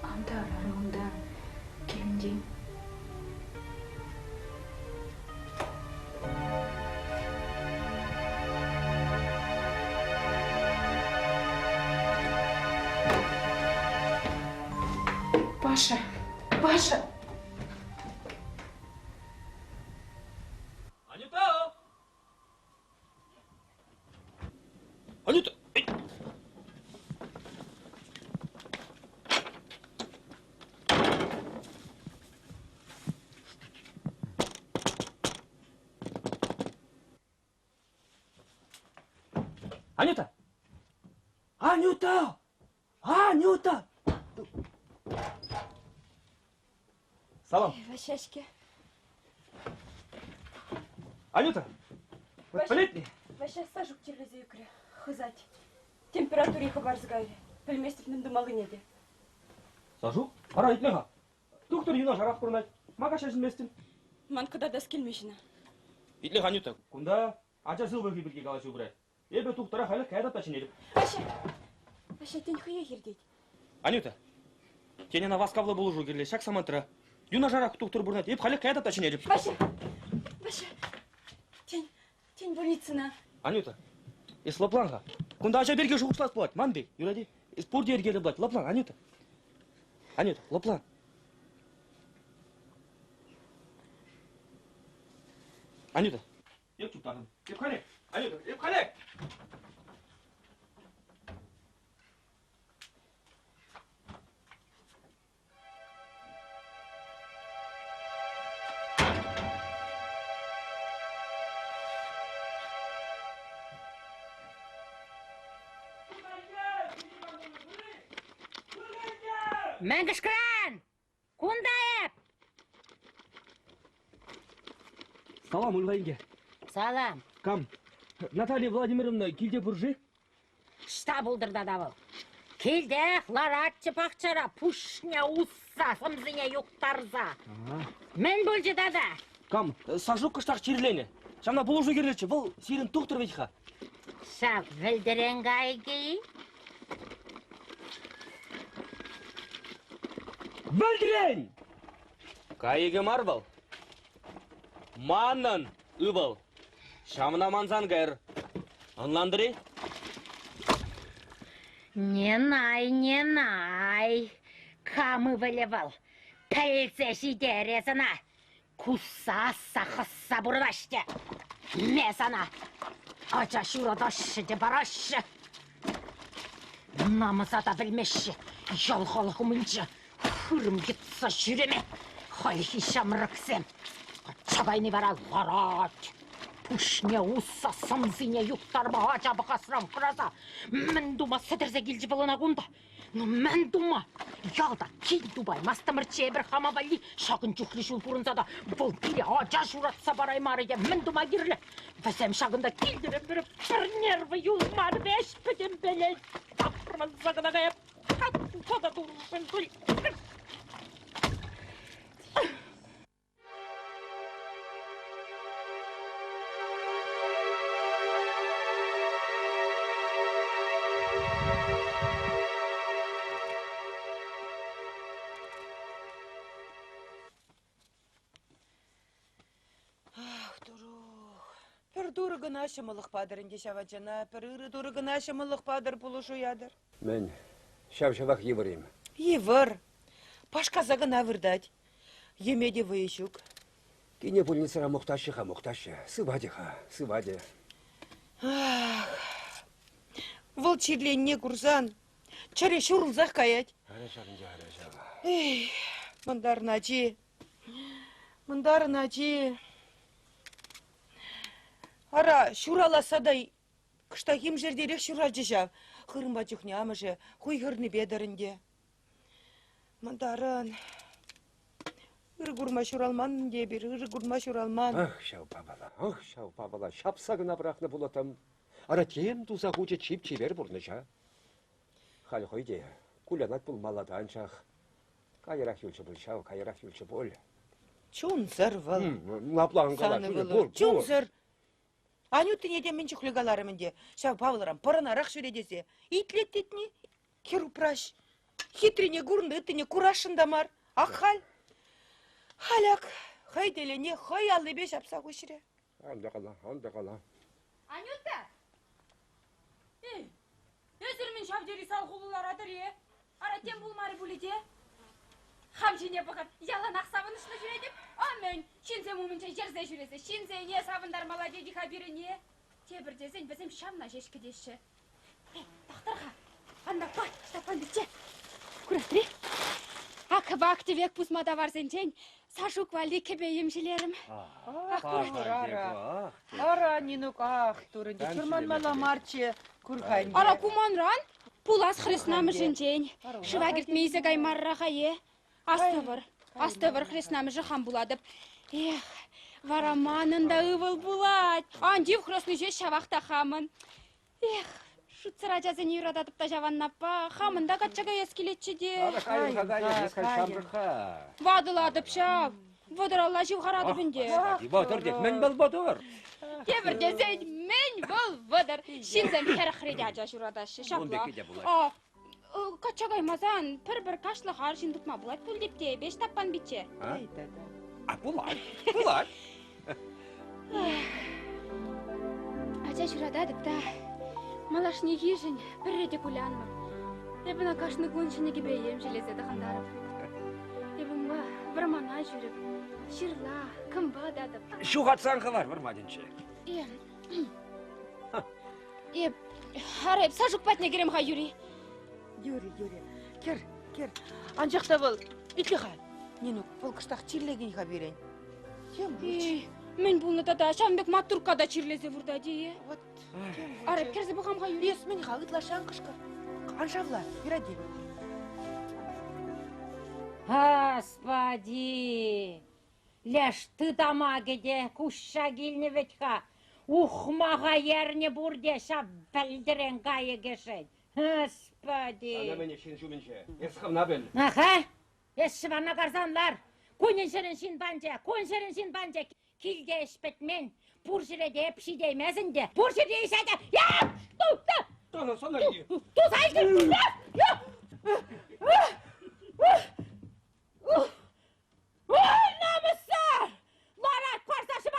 Anda ararımda. Kelimdeyim. Паша, Паша. Анюта! Анюта! Эй! Анюта! Анюта! Анюта! Салам. Ващашке. Анюта! Білет? Ваща сажук телезе юкре. Хызать. Температуре хабарзгайре. Пельместівнің думалы неде. Сажу? Ара итмеға. Доктор юна жарақ бұрынайды. Маға шәжінместін. Ман кыда да скелмешіна. Итле Анюта. Кунда ажа сыл бөгі білге қалашы бұрай. Ебе туқтара хайлы кәйдап та чинеліп. Ваща тен хуя хердейді. Анюта, тені на васкавлы болужу керле, шак самантыра. Юна жарақ туқтыр бұрынайды. Еп хайлы кәйдап та чинеліп. Ваща, тен больницына. Анюта, ес лапланға. Кунда ажа берге жуғышлас болады. Манбек, юради. Ес порди ергелі болады. Лаплан, Анюта. Анюта, лаплан. Анюта, еп чуптағын. Еп қалек. Анюта, еп қалек. Мәңгішкіран! Кунда еп? Салам, Ульвайнге. Салам. Кам, Наталья Владимировна, келде бұржи? Шта бұлдырда да бұл. Келде, хлоратчы пақчара, пушня усса, сымзыне юқтарза. Мен бұл жидада. Кам, сажу кыштақ чирлені. Шамна болужу керлечі, бұл сирін туқтыр бетіға. Шақ вілдірен ғайги. Білдірен! Кайығы марбал. Маннан, ыбыл. Шамына манзан гайр. Анландыры? Не най. Камы вылевал. Пәлсеші дәресіна. Кусаса хысса бұрвашты. Месана. Ача шурадашы де барашы. Намысата білмеші. Жалғалық ұмынчы. Хырым кетса жүреме. Хайхи шамрықсем. Чабайны барал ғарат. Пушне усса самзине юқтарба ачабы қасырам қыраса. Мен дума сәдірзе келжі болына құнда. Но мен дума. Ялда кел дубай мастамыр чебір хамабали. Шағын жүхлі шул бұрынзада. Бұл бире ача шуратса барай марыге. Мен дума керлі. Вәсем шағында келдірі бірі бір нерві юлмар вәш біден бәлей. Тапырман зағына ғайып. Қада дұрын бұл. Пір дұрығын ашымылық падырынде шаваджана, пір ұры дұрығын ашымылық падыр бұлышу ядыр. Мен шав-шавақ еврейм. Евір. Пашказағын авырдать. Емеде выйшук. Кине больницара мұқташыға. Сывадиға, сывади. Выл чирленне курсан. Чаре шурылзақ каять. Эй, мындарыначи. Ара, шураласадай, кыштахим жердерек шуралжы жав. Хырымба жүхне амыжы, хуй хырны бедерінде. Мындарын. Ыры гурма шуралман дебір, ыры гурма шуралман. Ах, шау пабала, шапсағына бірақны болатым. Ара тем туза хуча чип-чибер бұрныша. Хал хойде, кулянат бұл маладан шақ. Кайырақ юлчы бұл шау, кайырақ юлчы бұл. Чунзыр выл. Лапланғала, бұл. Чунзыр. Анюты неден мен жүхлігаларымынде. Шау павларам пырынарақ жүредесе. Итлеттетіне, керупраш. Хитрине гурынды үттіне курашындамар. Ақ хал. Халяк. Хай делене, хай аллы беш апса көшіре. Анда қала. Анюта! Өзірмен шавдері салғылылар адыр, Аратен болмары бұледе. Хамжине бұғыр, ялан ақсабын ұшына жүредіп. Амен, шинзе мұмынша жерзе жүресе. Шинзе не сабындар маладеді қабіріне. Тебірдесен бізім шамна жешкідеші. Тақтырға, анда бай, штапан бітше. Күрәтірі? Ақы бақты век пұсмада бар сенчен. Сашук валди кебе емшілерім. Ара, нинук ақ турынды. Түрман мала марче күрхайын. Ара куманран, пулас хрестнамы жінчен. Шывагерт мейзі гаймарраға Астывыр хрестнамы жыхан буладып. Эх, вараманында ывыл булад. Андив хрестны же шавақта хамын. Эх, шутсыра жазын юрадатып та жаваннаппа. Хамында катчага ескелетчі де. Вадыладып шав. Водыралла живғарады бінде. Водыр дек, мен бұл водыр. Тебір десен, мен бұл водыр. Шинзен пәрі хреде ажа журадашы. Шапла. Качагай мазан, бір кашлы хар жындықма бұлайт бұл депте. Беш таппан бітче. Бұлай. Ажа журададып да. Малаш неге жын, бір реде күлянмы. Ебіна кашны күншіне кебе емшелезеді қандарып. Ебімға бір мана жүріп, шырла, кымба дадып. Шуғатсан қылар бір маденші. Харайып, сажук патне керем ға юри. Юри. Кер. Анжақта бұл, итлі ға. Ненук, бұл кыштақ чирлеген ға берен. Мен бұлны да шамбек матуркада чирлезе вұрда дее. Вот. Арайып, керзе бұғам ға юри. Мен ға ұтлашан қышқыр. Анжавла, юради. Господи! Леш ты дома где куща гильни ветька. Ухмаға ерне бурде шап бәлдірен ғайы кешет. Господи! Ана мен шин жүмінше, есқым набел. Аха! Есшівана қарзанлар. Көненшерін шин банже. Килде ішпетмен. Бұр жереде пшидеймезінде. Бұр жерде ешеді. Я! Тана сана ие. Тус айкір! Ой, намысар! Ларат парсашы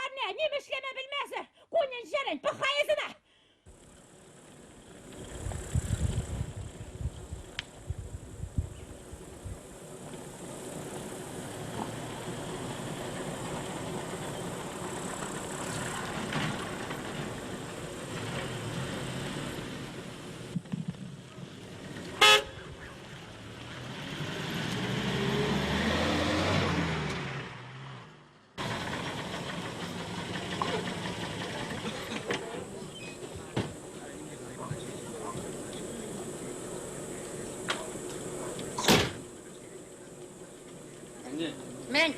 Мен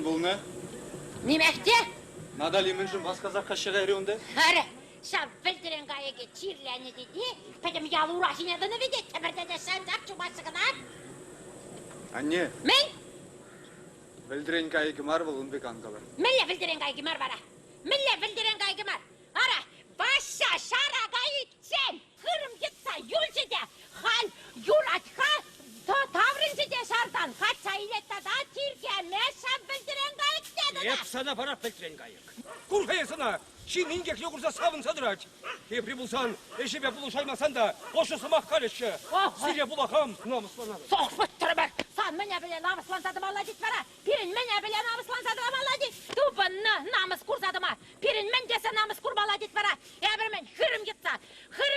бұл не? Немекте? Надали мен үшін басқа жаққа шығарионды? Ары, шап білдірен қайығы чирләні деді, потом ялу рашинедіні ведет, тәбірді де шанжақ чубасығынан. Анне, Мен? білдірен кайы мар бұл үнбек анқалар. Мілле білдірен қайғы мар бара. Мілле білдірен қайғы мар. Ара, баша шара қайытсен, қырым кетса юлжеде, хал юратқа, таврынжеде шардан, қатса илеттада тиргеме шап білдірен қайық деді. Еп сана барат білдірен қайық. Күрхайысына, шин ингек yoğursa savun sadıraç. Kepri bulsan, eşebe buluşaymazsan da boşu sımak karışı. Sile bulakam, namuslanalım. Soğuk bıttırı San mene bile namuslansadım Allah dit bana. Pirin mene bile namuslansadım Allah dit. Tubanını namus kursadım ha. Pirin men dese namus kurbalı dit bana. Eğer men hırım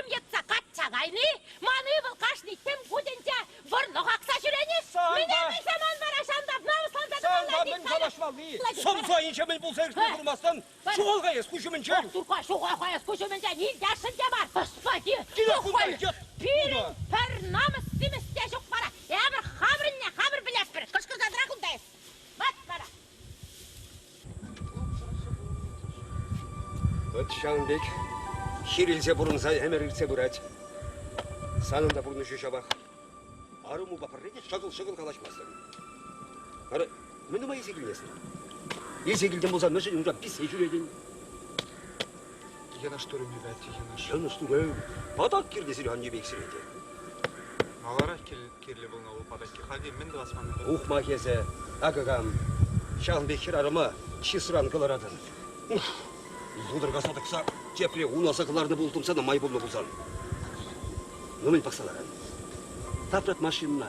gitsa kaçça gayni. Manıvıl kaşni tim kudince vırlı haksa şüreni. Mene bilse man bana şandap namuslansadım Allah Sen dit ben bana. çalışmalı. Somsa inşemin bulsa erkek durmazsan. Şu olgayız kuşumun çöl. Şu koyas kuşumunca nil dersin de var. Господи. Gide kunday git. Pirin per namus simiste şok para. Eğer haberin ne haber bilep bir. Kışkır zadıra kundayız. Bat para. Öt Şahinbek, hirilse burunsa emerilse burat. Sanında burnu şuşa bak. Arı mu bakar ne şakıl kalaşmasın. Arı, mınıma ise gülmesin. Ise gülden bozan nasıl yumuşak pis seçüledin. Ена штуры ми бәтті, ена штуры. Yanlış dur. Badak kirgesi hangi beksiledi. Алара керлі болна ол падакки. Халде мен де басманымды. Ухма kese, agagam. Şahinbek kirarıma çisran kılaradın. Yudurga sadıksa, cepre unasa kılardı buldum sana may bulma bulsan. Nömen baksalar. Taprat maşinına.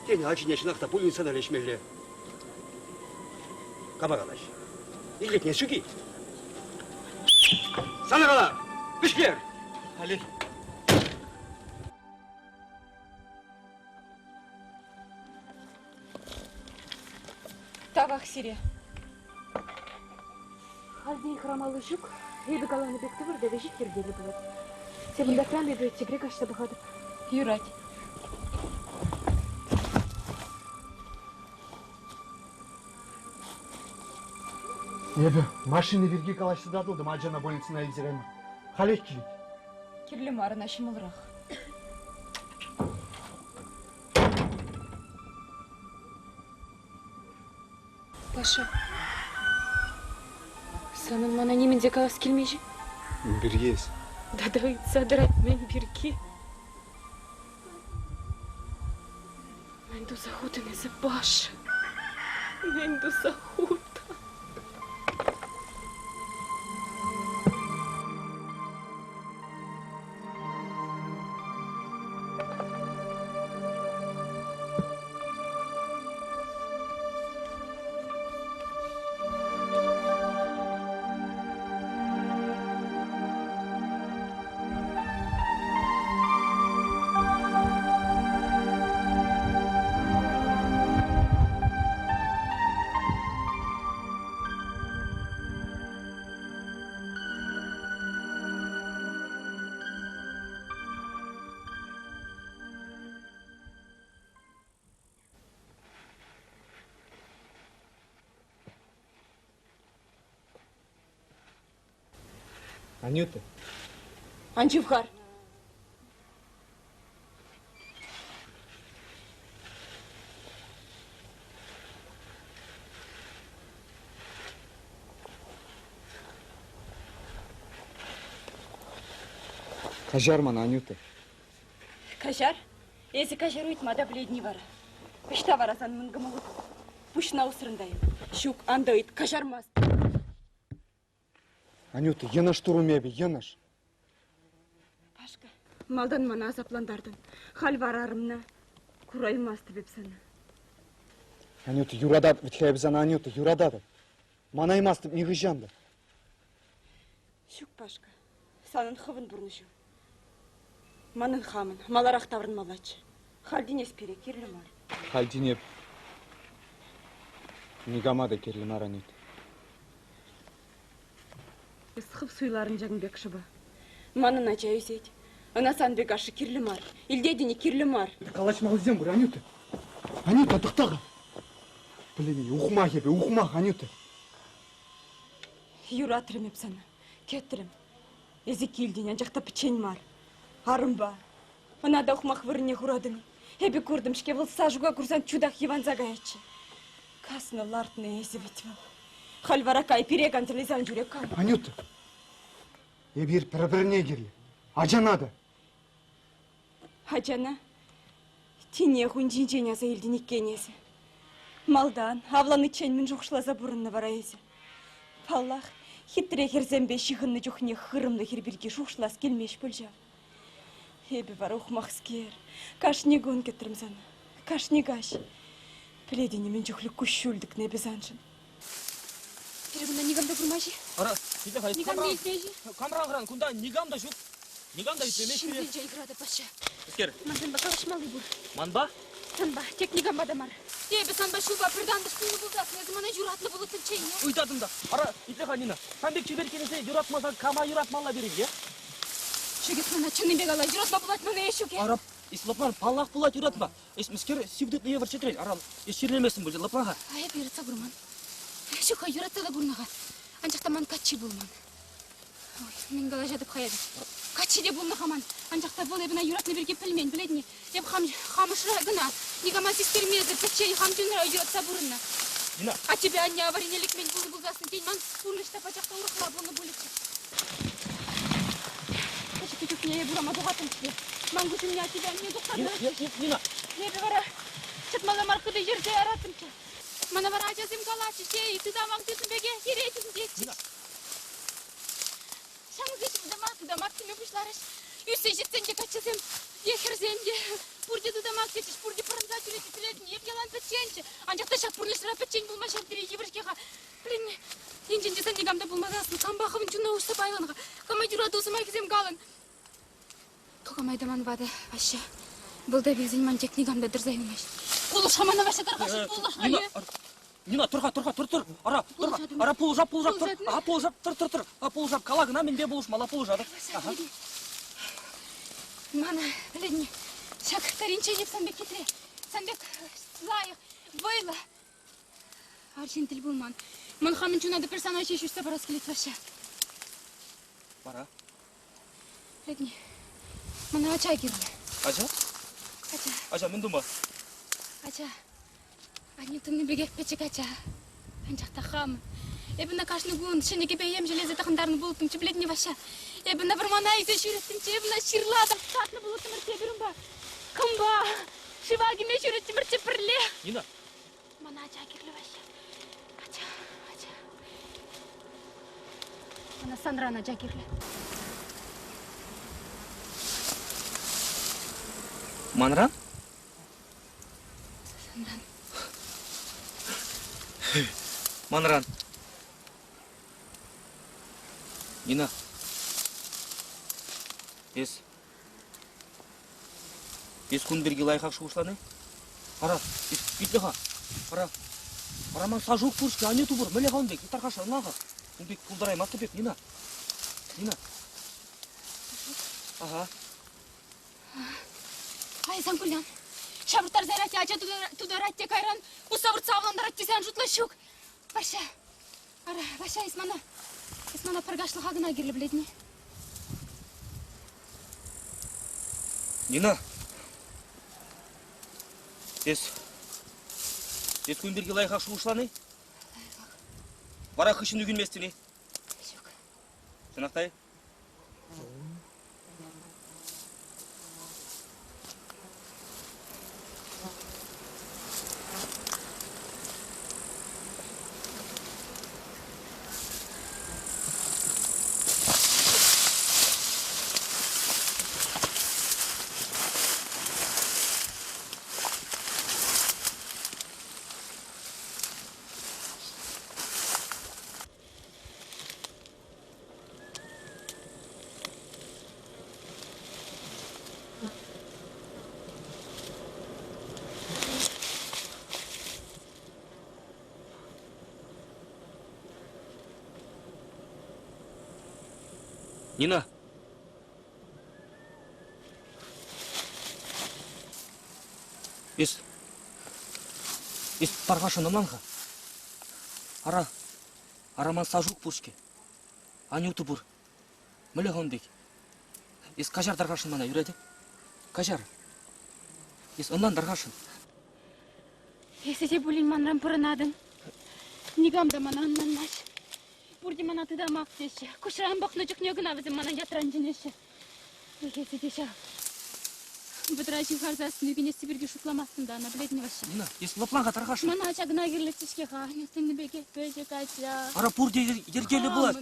Deni acı neşinakta bu insana leşmeli. Kabagalaş. İllet ne süki? Sana kala. Düşker. Halil. Тавах сире. Халдей храмалы жүк, ебі қаланы бекті бірді де жеткердегі болады. Себіндақран бебі өттегірек ашты бұғады. Юрать. Ебі, машины верге калашты дадылдым, ажана больницына елзерем. Халек келет. Керлі марына шымылырақ. Паша, санын мана неменде қалас келмейші? Бергез. Дадағыт садырат мен бірге. Мен ду захутын езі Паша. Мен ду захут. Анюта. Анчевхар. Кажарман, Анюта. Кажар? Есі кажар ұйтмада біледіне бара. Үшта барасан мұнгымылы. Пұшына ұсырындайым. Шук анда ұйт кажармас. Анюта, ена штуру мебі, енаш. Пашка, малдан мана азапландардың. Хал варарымна. Кураймасты беп сана. Анюта, юрадат, вітхайбізана, Анюта, юрадат. Манаймасты, мегіжанды. Шук, Пашка, санын хывын бұрнышу. Манын хамын, маларақ таврын малачы. Халдинес пере, керлі мар. Халдинеп. Негамада керлі мар, Анюта. Ысқып суйларын жағын бек шыба. Манын ача өсет. Анасан бек ашы керлі мар. Илдедіне керлі мар. Қалашмалы зем бұр, Анюта. Анюта, тұқтаға. Білені, ұқыма кебе, ұқыма қанюты. Юратырым епсана, кетірім. Эзекилден анжақта печень мар. Арымба. Анада ұқмақ віріне құрадың. Эбі көрдім шке бұл сажуға курсан чудақ еванза гаячы. Касны лартны есі бетвел. Хальваракай перек антылызан жүрек кай. Анюты. Ебір бір-біріне керлі. Ажанады. Хачана, тине хунжинчен яза елден иккенесі. Малдан, авланы ченмен жоқшылаза бұрынны бара езі. Паллах, хитре херзембе шихынны жоқне хырымны херберге жоқшылас келмеш бөлжа. Эбі бар ұқмақскер, кашне гон кетірім заны, кашне гаш. Пледене мен жоқлы күшшілдік не безаншын. Перебіна негамда бұрмажи? Ара, иде хай. Негамда етмежи? Камран, кунда негамда жут. Негамда етмеш Şimdi бере. önce igrada paşa. Искер. Manzanba kavuşmalı bu. Манба? Sanba, tek negamba da mar. Ebi sanba şuba pırdan dışkını buldasın. Ne zamana juratlı bulutun çeyine. Уйтадым да. Ара, иде хай Нина. Сандек чеберкенесе юратмаса кама юратмалла береге. Şegit mana çınны бегала, juratma bulat mana eşuke. Арап, ислапман паллах булат юратма. Мискер сивдет не варчетрен. Арал, еширлемесин бұл лапаға. Ай, берітса бұрман. Şuka juratsa da burnağa. Ancak da man kaçı bulman. Oy, men gala jadып қаяды. Kaçı de bulna хаман. Ancak da bol ebina juratны берге пілмен, біледіне. Еп хамышыра гына. Негама сестермезді, печей хамчынра juratsa бурынна. Нина. А тебе, Аня, аваринелік мен бұлы бұлдасын дейін, ман пұрлышта пачақта ұрықла бұлны бөлікті. Качы күтіп не бұрама бұғатын тебе. Ман күтім не тебе, не дұқтады. Нина. Ебі бара, чытмала марқыды жерде аратым ке. Мана бара ажазым калачы, сей, тыдамаң түсін беге, еретім детчі. Шаңыз ешім дымақ теме бұшларыш. Үсі жетсен де качызым, ехірзем де. Пурде дыдамақ детчіш, пурде пырынза жүреті пілетін, еп ялан пәтченші. Анжақта шақ пұрлышыра пәтчен болма шақ дере ебіршкеға. Блин, енжен жесан негамда болмадасын, камбақывын чуна ұшты байланға. Камай жүра досыма кезем қалын. Тоқамайдаман бады, башы. Бұл да безін ман тек негамда дұрзайнымаш. Құлы шамана башы тарқашы, Нина, Нина, тұр. Ара, пулжап. Ага, пулжап, тұр. А пулжап, калагына мен бе болуш, мала пулжады. Мана, біледіне, шак таринченеп санбек кетіре. Санбек лайық, вайла. Аршин тіл болман. Ман хамын чунады персонаж ешушта барас келет башы. Бара. Біледіне, мана ача келді. Ажа? Ажа, мен думба. Ача, анютымны бегек печек ача. Анжақта хамы. Эбіна кашны гуын, шенеке бейем железе тақындарын болуттың чы білетіне баша. Эбіна бір мана айзы жүреттің чы, эбіна ширладым. Татны болуттың ұрте бірім ба. Кым ба? Шивагиме жүреттің бірчі бірле. Нина. Мана ача керлі баша. Ача. Мана санрана ача керлі. Манран? Манран. Нина. Ес күн берге лайқақ шығышланы? Ара, битліға. Ара, ман сажуық көршке, анету бұр, мөле қалын бек, тарқашы, ұнағы. Бек пұлдарай, мақты бек, Нина. Ага. Ай, Зангулян, шабыртар зайрати, ача тударатте кайран, усабырт савландаратте сән жұтлы шук. Баша, Исмана пыргашлыға гына керлі біледіне. Нина. Ес күн берге лайқақ шығышланы? Бара қышын үгінместіне? Шук. Сынақтай? Нина. Ис таргашын ыманға. Араман сажук пушке. Анюты бур. Мөле хондек. Ис кажар таргашын мана юреді. Кажар. Ис ондан таргашын. Если те булин манрам пырынадын. Нигам да мана аннанмаш. Бурди мана тыда мактеші. Кушран бақны жүк негін авызы мана ятран жинеші. Если те ша. Бұдырашын қарзасын үгіне Сибирге шутламасын да, ана білетін башы. Нина, ис лапланға таргашын. Мана ачагына керлетішке ға. Нестенді беке, бөже кача. Ара пурде ергелі бұлад.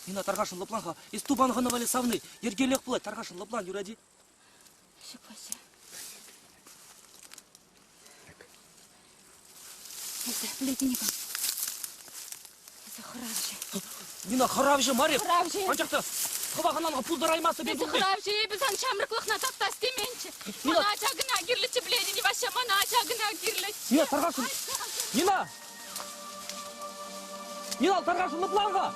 Нина таргашын лапланға. Ис тубан ғаны вали савны. Ергелек бұлад, таргашын лаплан юреді. Шық башы. Ese, білетін екім. Ese, хыравжы. Нина хыравжы, Марев. Хыравжы. Анчақты. Қыбағынан пулдар аймасы бе Ese, хыравжы, біздің шамрықлықна таптас деменші. Мана ачагына керлетші білетін башы, мана ачагына керлетші. Нина таргашын. Нина! Нина таргашын лапланға.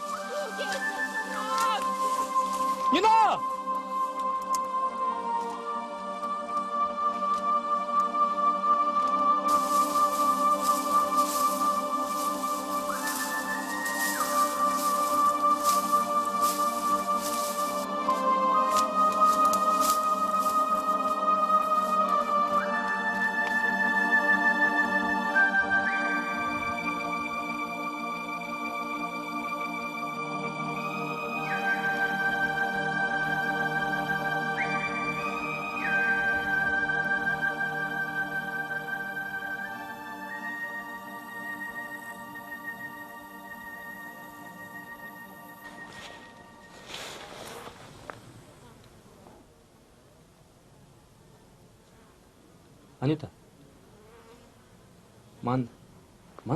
Нина! Анюта, ман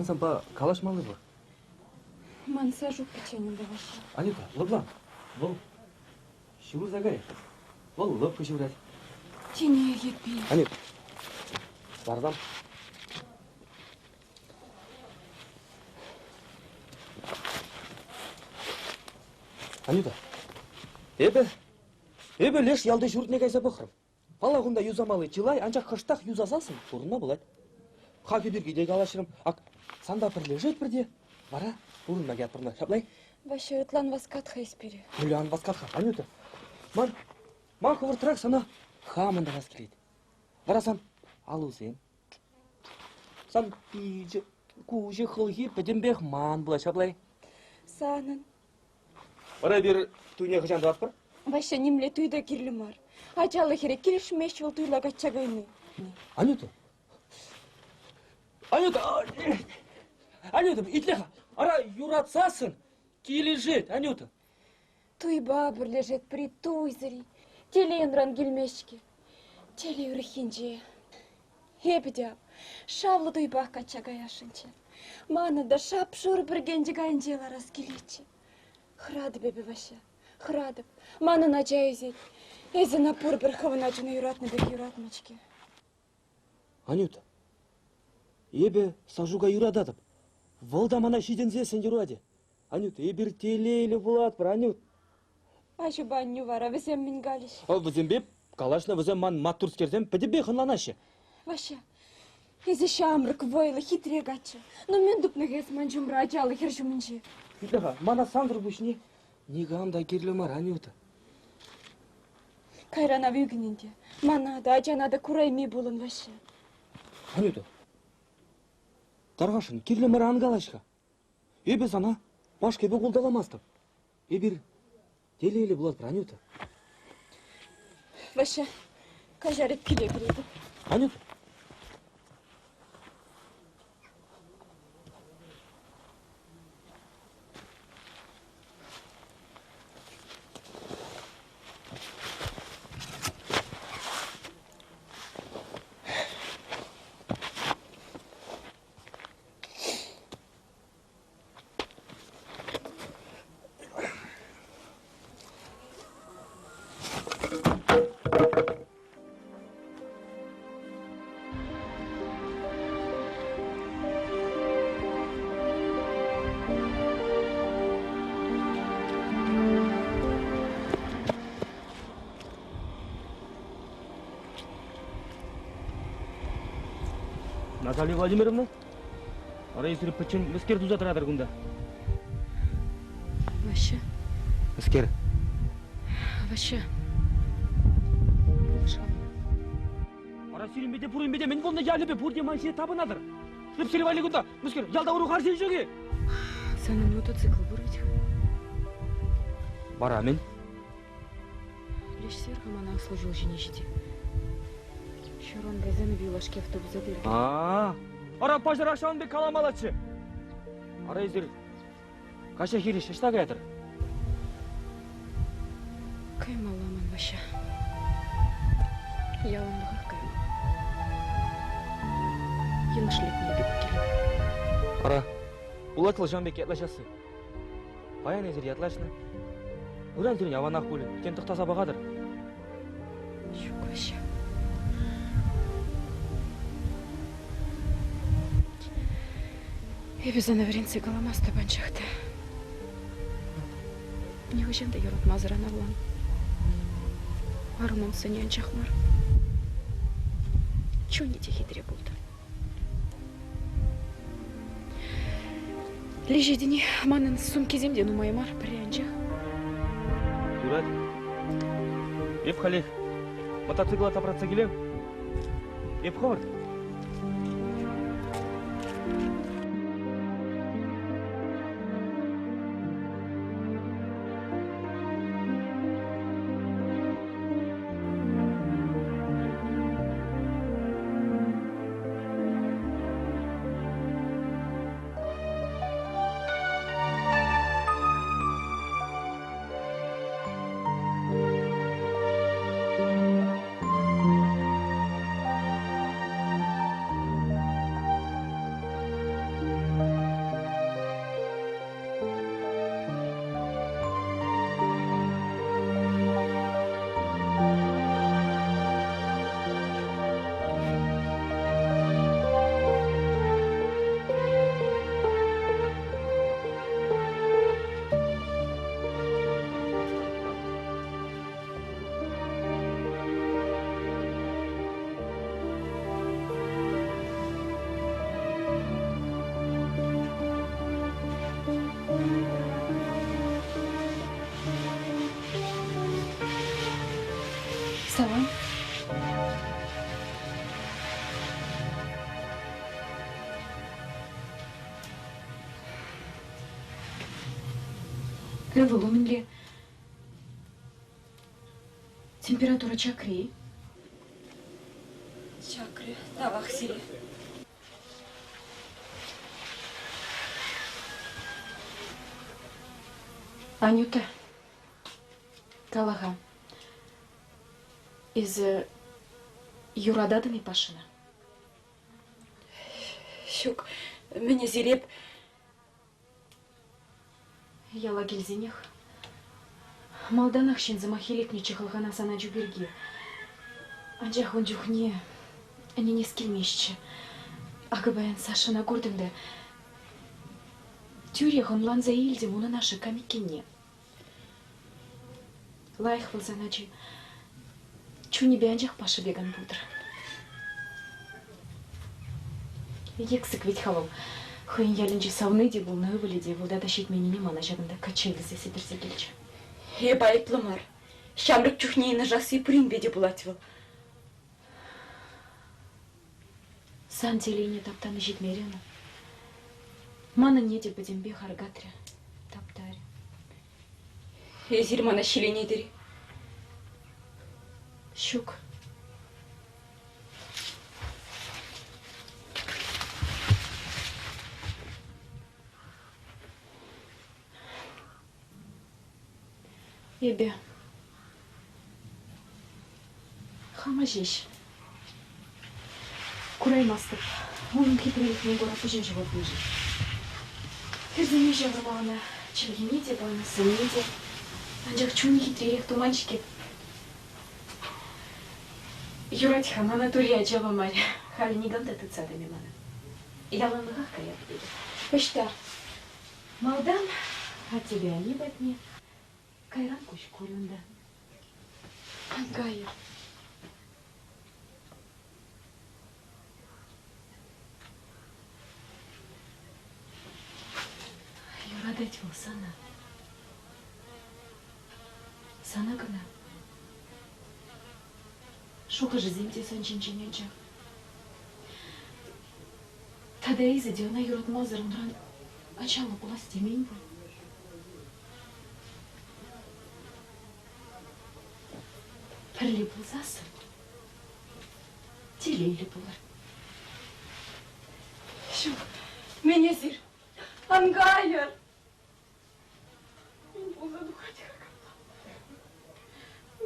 сампа калашмалы бұр. Ман сажу печеньем да башы. Анюта, лыплан, бұл шивыр загаре. Бұл лыпқа шивырады. Тенеге кетпей. Анют, бардам. Анюта, эбе леш ялды жүртіне кайса бұқырым. Палагунда юзамалы чылай, анчақ қыштақ юзасасын, бұрынна болады. Хаки дүргі деге алашырым, ак санда бір лежет бірде, бара, бұрынна гәт бұрынна, шаплай. Башы ытлан васкатха испері. Мүлі васкатха, Анюта. Ман қывыртырақ сана хамында ваз келейді. Бара сан алу сен. Сан пейджі, кужы қылғы бідімбек ман бұла, шаплай. Санын. Бара бір туйне қыжанды атпыр? Башы немле туйда кирлімар. Ачалы херек келішмеш жол туйла качагайны. Анюта. Анюта, итлеха. Ара юратсасын. Кележет, Анюта. Туйба бірлежет при туйзыри. Теленран келмешке. Теле үрхинже. Епдяп. Шавлы туйбақ качагаяшынче. Маны да шап шур біргенде гайнжела раскелече. Храды бебе башы. Храдып. Маны начайзет. Эзі напур бір хывына жүні юратны бек юратмачке. Анюта. Ебе сажуга юрададып. Волда мана шидензесін юраде. Анюта, ебір телейлі болады бір, Анют. Ашу баню вара, візем мен галиш. Ал візем беп, калашна візем ман матурскерзем пәдебе хынланашы. Ваша, эзі шамрык войлы хитре гачы. Но мен дупнық есман жұмра ачалы хер жұмынчы. Итлеха, мана сандыр бұшне. Нигамда керлемар, Анюта. Кайрана вюгінінде. Мана да ажана курайми болын ваша. Анюта. Тарғашын, керлемар ангалашқа. Ебе сана, баш кебе қолдаламастым. Ебір, телейлі болады, Анюта. Ваша, кажарып келе кіреді. Анюта. Наталья Владимировна? Арайсыр пычын міскер тузатырадыр күнда. Ваще, Міскер. ваще. Ара сиринбеде, пуринбеде, мен болна ялыбе, пурде майсия табынадыр. Шып сирвали күнда, міскер, ялда уру қарсы жөге. Санын мотоцикл бурвить. Бара мен. Лишь сверху она служил женщине. Шарон газаны билашки автобус забили. Ара пажар ашан бе каламалачы. Арайсыр каша хири шыштага ятыр. Каймаламан ваще. Яландыға кайма. Енышлетіне бек келем. Ара, улатыл жанбек ятлашасы. Баян езір ятлашны. Уран зірін аванақ бөлі, кен тұқтаса бағадыр. Шук ваще. Эбезана веренце галамас табанчахты. Не хожем да yorot mazıran avlan. Арунан сынян чахмар. Чё не те хитре булды? Лежедini манын сумкеземде нумаймар прянчах. Юрат, еп халех, мотоцикла тапратса келем. Еп ховард. Салам. Леволуменге. Температура чакры. Чакры, тавах сире. Анюта. Калаха. Из Юрададыны пашына. Шук, меня зиреп. Яла келзенех. Малданах шин замахилетне чехылғана сана жуберге. Анжақ он жүхне, они не скелмешче. Агабаян Сашына көрдімді. Тюрех он ланза илде мұны нашы камикенне. Лайх был заначи. Чуни бянжах паша беган будр. Ексік ведь халал. Хойын ялінжі сауны де бұл, нөбілі де бұл, да тащить мені нема на жадында качайлысы сетірсе келчі. Байыплымар. Шамрык чухнейіні жасы принбеде бұлатывыл. Сан телейне таптаны жетмерені. Маны не де бідембе харгатря таптаре. Езір мана шеленедері. Щук. Ебе. Хама жеш. Кураймастып. Оның хитрелікмен гора пүжін живот бөжі. Ферземе жаврымағына чілгене де, бағына сыне де. Анжақ чуны хитрелік туманчике. Юратиха, мана турия джава маря. Хали не гамда тыцадами мана. Яланлыға каяп беді. Пышта. Малдан, а тебя не батне. Кайран куш курында. Гайыр. Гулять был сана. Сана гына. Шука же земте сон чинчиненча. Тада изы де она юрот мазырын ран. Ачалы кулас демейн бұл. Пірлі болсасы. Телейлі болар. Şu, menezir. Ангайыр. Мен болса духать,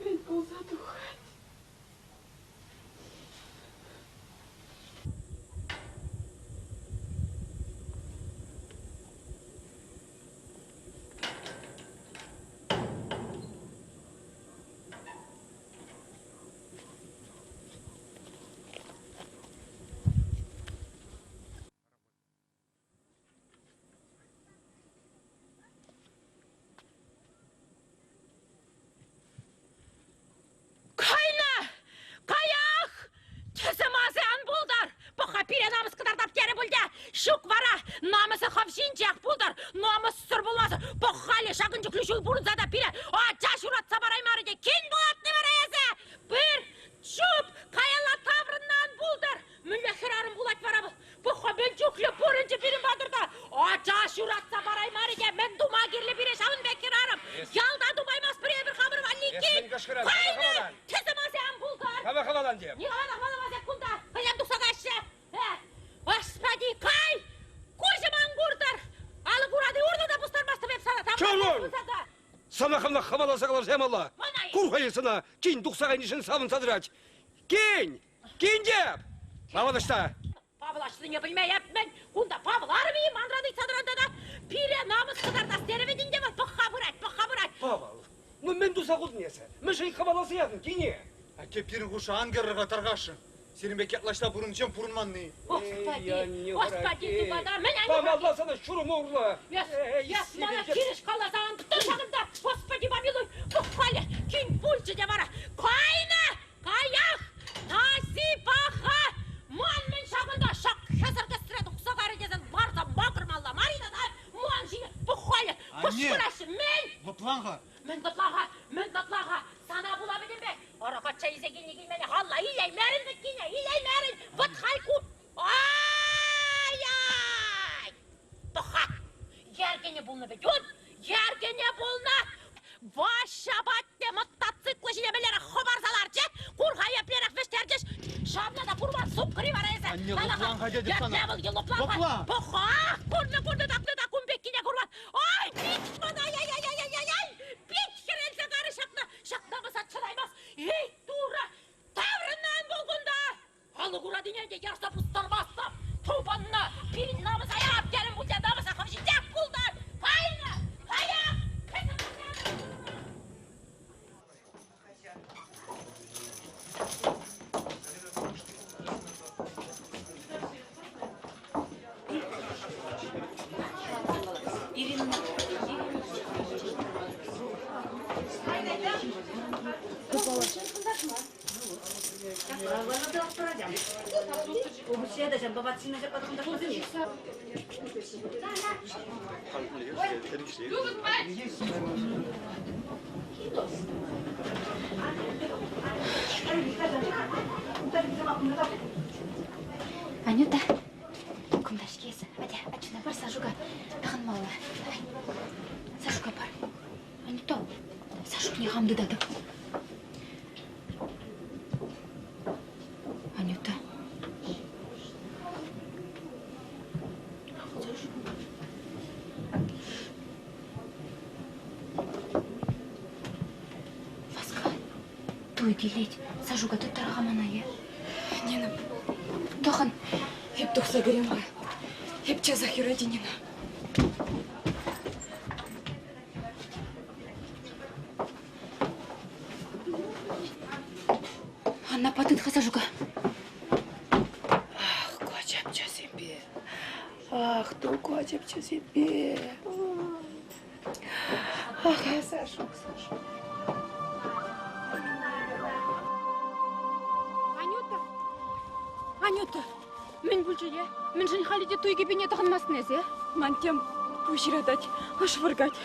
мен болса духать. Şuk vara, namısı havşinçak buldur, namıs sır bulmazı. Bu hali şakın cüklüşü burun zada pire. O caş uratsa barayım arıca, kin bulatlı varayası. Bir çup kayala tavrından buldur. Mülle hırarım bulat vara bu. Bu ben cüklü buruncu birim vardır da. O caş uratsa barayım arıca, ben duma girli bire şavun bekirarım. Yalda dumaymaz bire bir hamırım annikin. Kayını, tezemazı buldur. Kaba kabalan diyeyim. Не надо, мало кунда. Hayam duksa kaçtı. Господи, kay! Kocaman kurtar. Alı kuradı orada da bustarmazdım hep sana. Çolun! Sana kılma kabalasa kalır hem Allah. Manay. Kurkayısına, kin duksağın işini savun sadıraç. Kin! Kin cep! Lavalaşta. Pavlaştığını bilmeyip ben. Kunda Pavel armayayım andradı sadıranda da. Pire namus kadar da sterevedin de var. Bakha bırak. Pavel, ну мен дусақ ұл несі? Мен жай қабаласы яғын, кене? Әке пирин құшы ангерға тарғашын. Сенің бек ятлашта бұрын чем пұрынманны. Господи, дубада, мен Пам Allah sana şurum uğurla. Яс, мана кириш қаласаған тұтын жағында. Господи, помилуй, бұққали, кин пульчы де бара. Кайна, каяқ, насипаха, ман мен шағында шақ, хесіргі сіреді құсағары дезін барда мақырмалла. Марина да, ман жиы, бұққали, құшқырашы, мен қытлаға, sana bulabildim be. Arakatça ize gini meni halla ileymerin gittiğine, ileymerin. Vıt haykut. Ay. Bakha. Yergene bulna be, dur. Yergene bulna. Vaşabatte mototsikli jinemelere xobarsalarca. Kurha yapyarak veşterceş. Şamla da kurban sukri var eze. Anne, loplanğa dedi sana. Loplanğa. Bakha. Kurna taklı da kumbekine kurban. Ay, piç bana ay. Piç kirelse karışıklı. Şaklamı saçılaymaz. Ey dura. Tavrından bulgunda. Halı kura dinence yarsa pustarmazsa. Tuğbanına. Pirin namısa yap. Gelin bulca namısa kavşacak kuldan. Hayna. Hayat. Анюта, кумдашкесі, әде, әчіне бар сажуға, тағын малы. Сажуға бар. Анюта, сажуг не ғамды дады. Анюта. Васқа, той келет, сажуға тұттарға манайы. Нина, тохан, hep тухса görем ғой. Hep жаза хиради Нина. Анна патытқа сажуға. Ах, кочапча себе. Ах, ты кочапча себе. Ах, я Сашук. Анюта, мен бұл жерде, мен жын халиде той кебене тағынмасын әзе. Мантем Пуширадать, ошвыргать.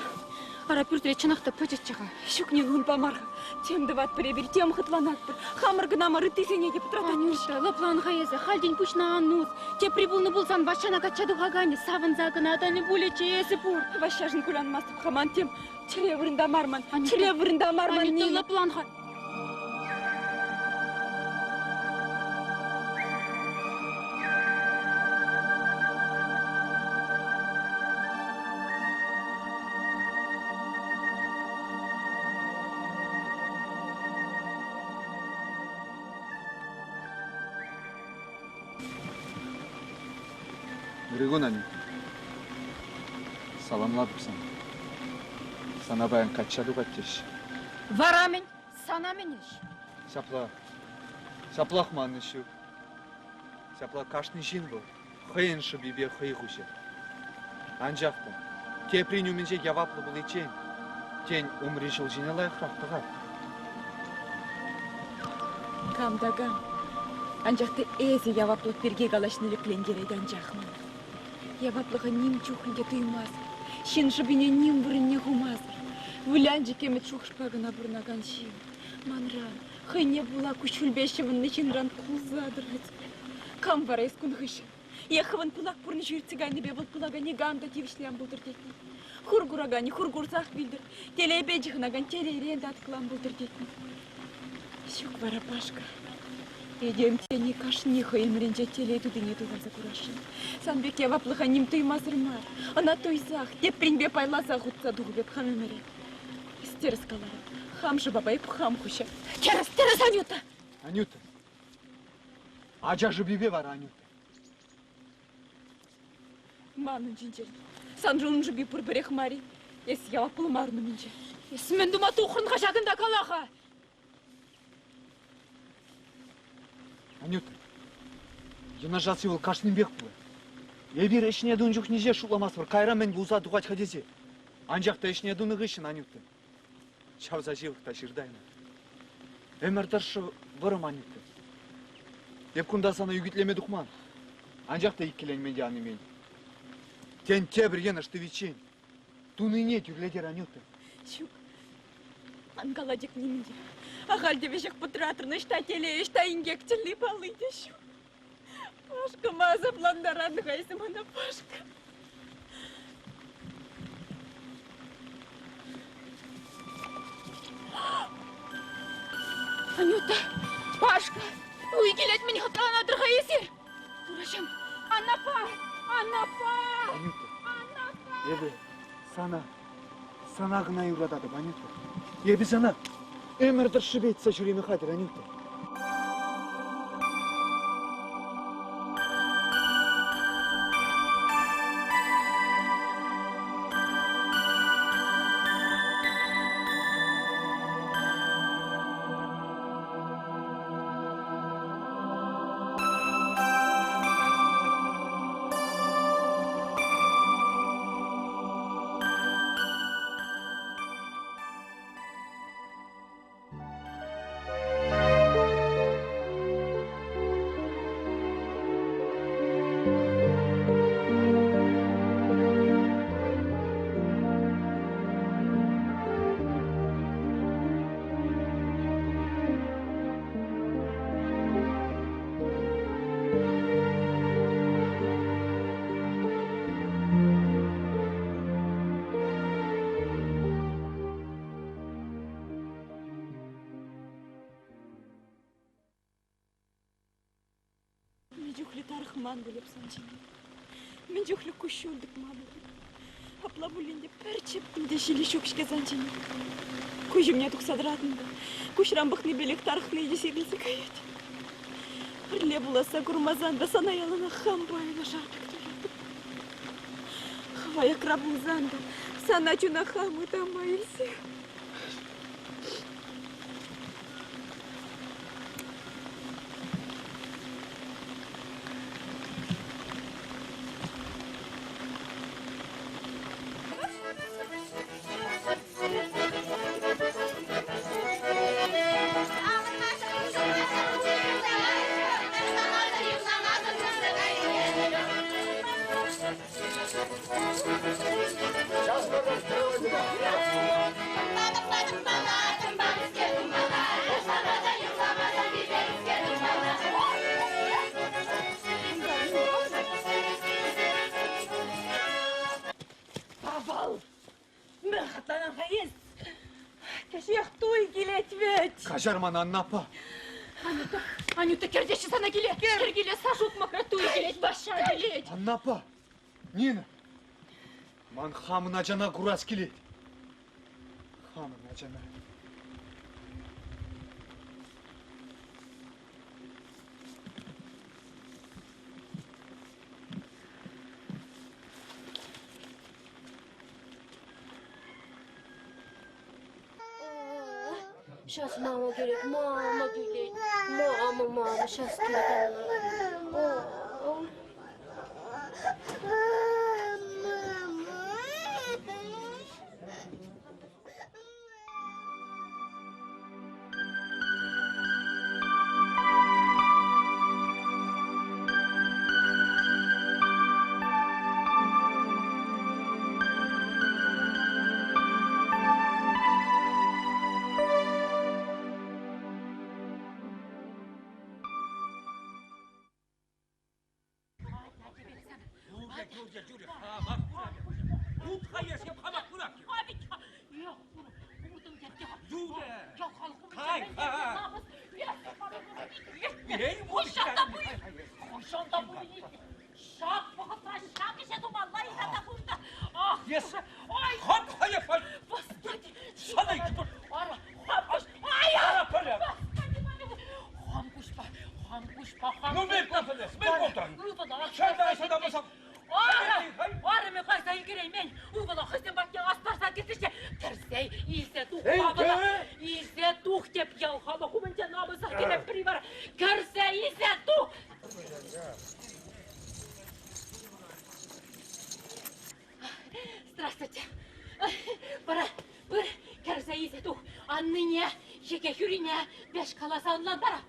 Арапюртре чынақта пөтетчіға, шүкнен ұн памарға. Темді ват біребір, тем хытланат бір. Хамыргына мары тесене деп тұратат. Анюшта, лапланға езі, халден пүшна анус. Те прибулны болсан, башана качадуға гане, савын загына атаны булече есі пұр. Вашажын күланмастып, хаман тем, чыревырында марман, чыревырында марман. Анюта, лапланға. Григон Анюта. Саламладым сана. Сана баян качаду каттеш. Варамен, сана менеш. Саплах маннышу. Сапла кашны жин был. Хыйыншы бибе хый хуше. Анжақта. Те принюменже яваплы был ечен. Тень умри жыл жинелай храқтыға. Камдагам. Анжақты эзи яваплық берге галашнылық ленгерейді анжақмын. Яваплыға ним чухынге тыймаз. Шин жыбине ним бұрынне хумазыр. Вылянжы кемет чухшпағына бұрнаган шин. Манран, хыйне була күшілбешімінні шинран кулзадырғыз. Кам бара ескун хышын. Ехывын пылақ бұрны жүрціганы бе бұл пылаға негамда тевішлям бұлдыр дейтін. Хургураганы хургурсақ білдір. Телейбе жығынаган телейрен датқылам бұлдыр дейтін. Шук бара пашка. Едем тени кашни хыймренже телей тудыне тулаза курашын. Санбек яваплыға ним тыймазырмар. Ана тойзақ, теп принбе пайлаза ғутса дуғбеп хам өмірен. Стеріс қалары. Хамшы бабайып хам хуша. Теріс, Анюта! Анюта. Ажақ жыбибе бар, Анюта. Манын жинжел. Сан жонын жыби пұрбірек мари. Ес яваплы марны мінже. Ес мен дума тұқырынға жағында қалаға. Анюта. Жына жасы ол кашнын бек бұл. Ебір ішіне дұн жүк неже шуламас бар. Қайра мен бұлза дұғач қадезе. Анжақта ішіне дұны ғышын, Анюта. Чавза живықта жырдайна. Өмірдірші бұрым, Анюта. Еп күнда сана үгітлеме дұқман. Анжақта иккеленмен яны мен. Тен тебір ен ашты вечен. Туны не түрледер, Анюта. Шук. Ангаладек немінде. Ағалде вешек пұтыратырны шта теле, шта ингектілі балыйды шук. Пашка маза пландараны ғайсы мана Пашка. Анюта, Пашка, уйгелет мені хатранадырға есер. Турашым, Анапа! Анюта. Ебі, сана ғына юрадады, Анюта. Ебі сана, өмірдірші бейтса жүремі қадыр, Анюта. Ман болып санчыны. Мен жоқлы көші өлдік мамылы. Апла бөлінде пәрчептімде шелі шөкшке санчыны. Көжімне тұқсадыратынды. Көшіран бұқны белек тарықны есегілсі кайет. Бірле боласа күрмазанда санаялына хам байына жарпық тұрады. Хавая крабылзанда саначуна хамы тамайылсы. Thank you. Кажарман Анна апа. Анюта, кердеші сана келе. Кергеле сашут макратуы келет, баша келет. Анна апа. Нені? Ман хамына жана курас келет. Хамына жана. Сейчас мама келет, мама келет. Мама, сейчас келет. Здравствуйте. Пора, бір кәрсе есету. Анныне, жеке хүріне, беш қаласа онландара.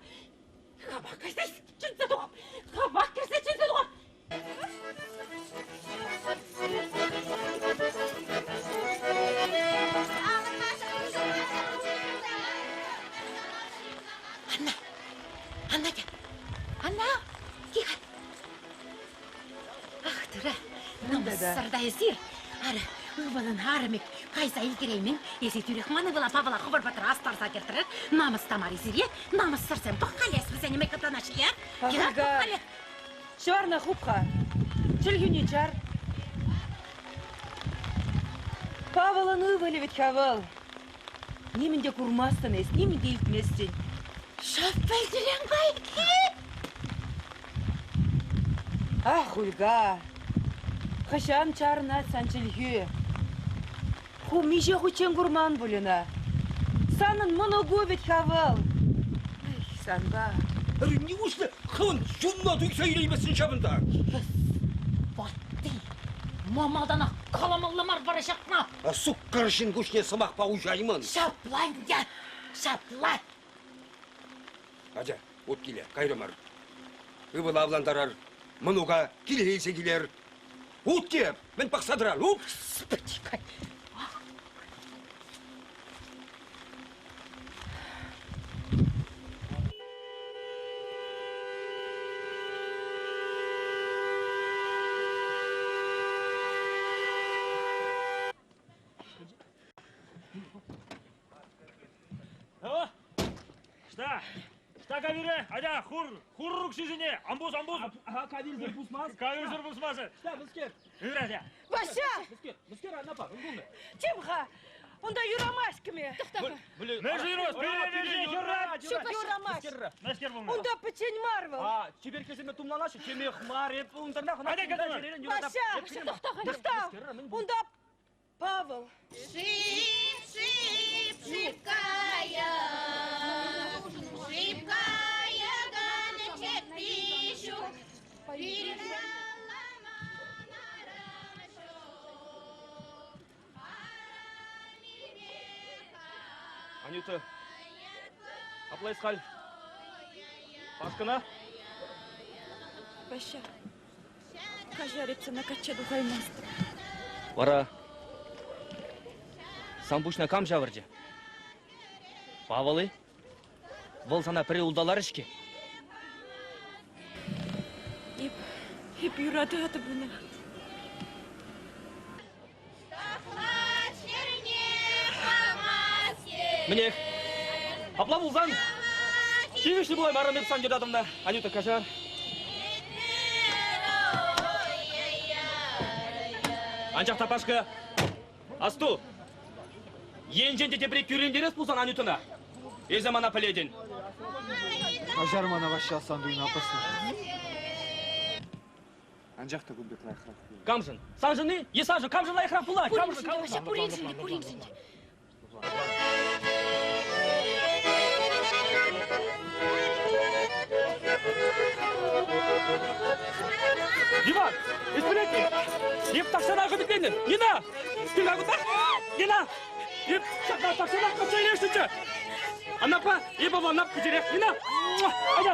Хабақ кәрсес, чүнсе туғам. Хабақ кәрсе, чүнсе туғам. Анна, киға. Ах, түрі, намыз сырда есір. Ары, ұғылын арымек, қайса елгереймін, есі түрек маны бұла павала құбыр батыр астарса кертірір, намыз тамар есірге, намыз сырсам, тұқ қалес біз әнеме катанашы, е? Ағылға, шварна хупқа, чүлгіне чар. Павалын ұғылы бет хавал. Немінде күрмастын ес, немінде илтместен. Шап бәлділен қайки! Ах, Ульга, қышан чарына санчылғы. Ху меже хучен күрман бұлына. Санын мұны көбет хавал. Эх, санға. Не ушлы, қын, жунна дүйсе үйлеймесін шабында. Батты, мамадана қаламалымар бара шақна. Сук қарышын көшіне сымақпа ұжаймын. Шаплан, я, шаплан. Ажа, от келе, қайрымар. Үбіл авландарар, мұнуға келейсе келер. От кеп, мен пақсадырар, ұп! Спатикай. Šta kavire? Ajde, hurruk sizine. Ambuz. Kadir busmaz. Kavir busmazı. Šta busker? Yürü hadi. Başa! Busker Anna апа, ұңғылды. Чемға, онда юрамаш кіме? Мержирос, Юрамаш. Мәскер болма. Онда печень марвал. Чебер keseme tumlanaşı, kemik marep, ұңтарна қына. Hadi kadınlar. Başa! Онда Павел. Шипкая, ганочек пишу, пережала Анюта, аплайскаль. Пашкана. Баша, кажарится на качаду хаймастыр. Вара. Самбушна кам жавырды. Павалы. Бұл сана пірі ұлдалар ішке. Hep yuradı adı bunu. Міне, Апла болсан, кеңешті болай барам деп сан жердадым да. Анюта, кашар. Анчақ тапашқы, асту. Енжен тепірек көрендерес болсан Анютына. Eze mana паледен. Ажар мана ваще асан дуйна апасын. Анжақта гүлбек лайқырақ. Камжын, санжыны, есажы, камжын лайқырақ бұлай. Вообще пуринсінде. Диван, исполнитель, еп таксанағы бітленін. Нина, стилға құта. Нина, еп таксанағы көтейлешінші. Анапа, ебаба, нап күтерек. Нина, айда,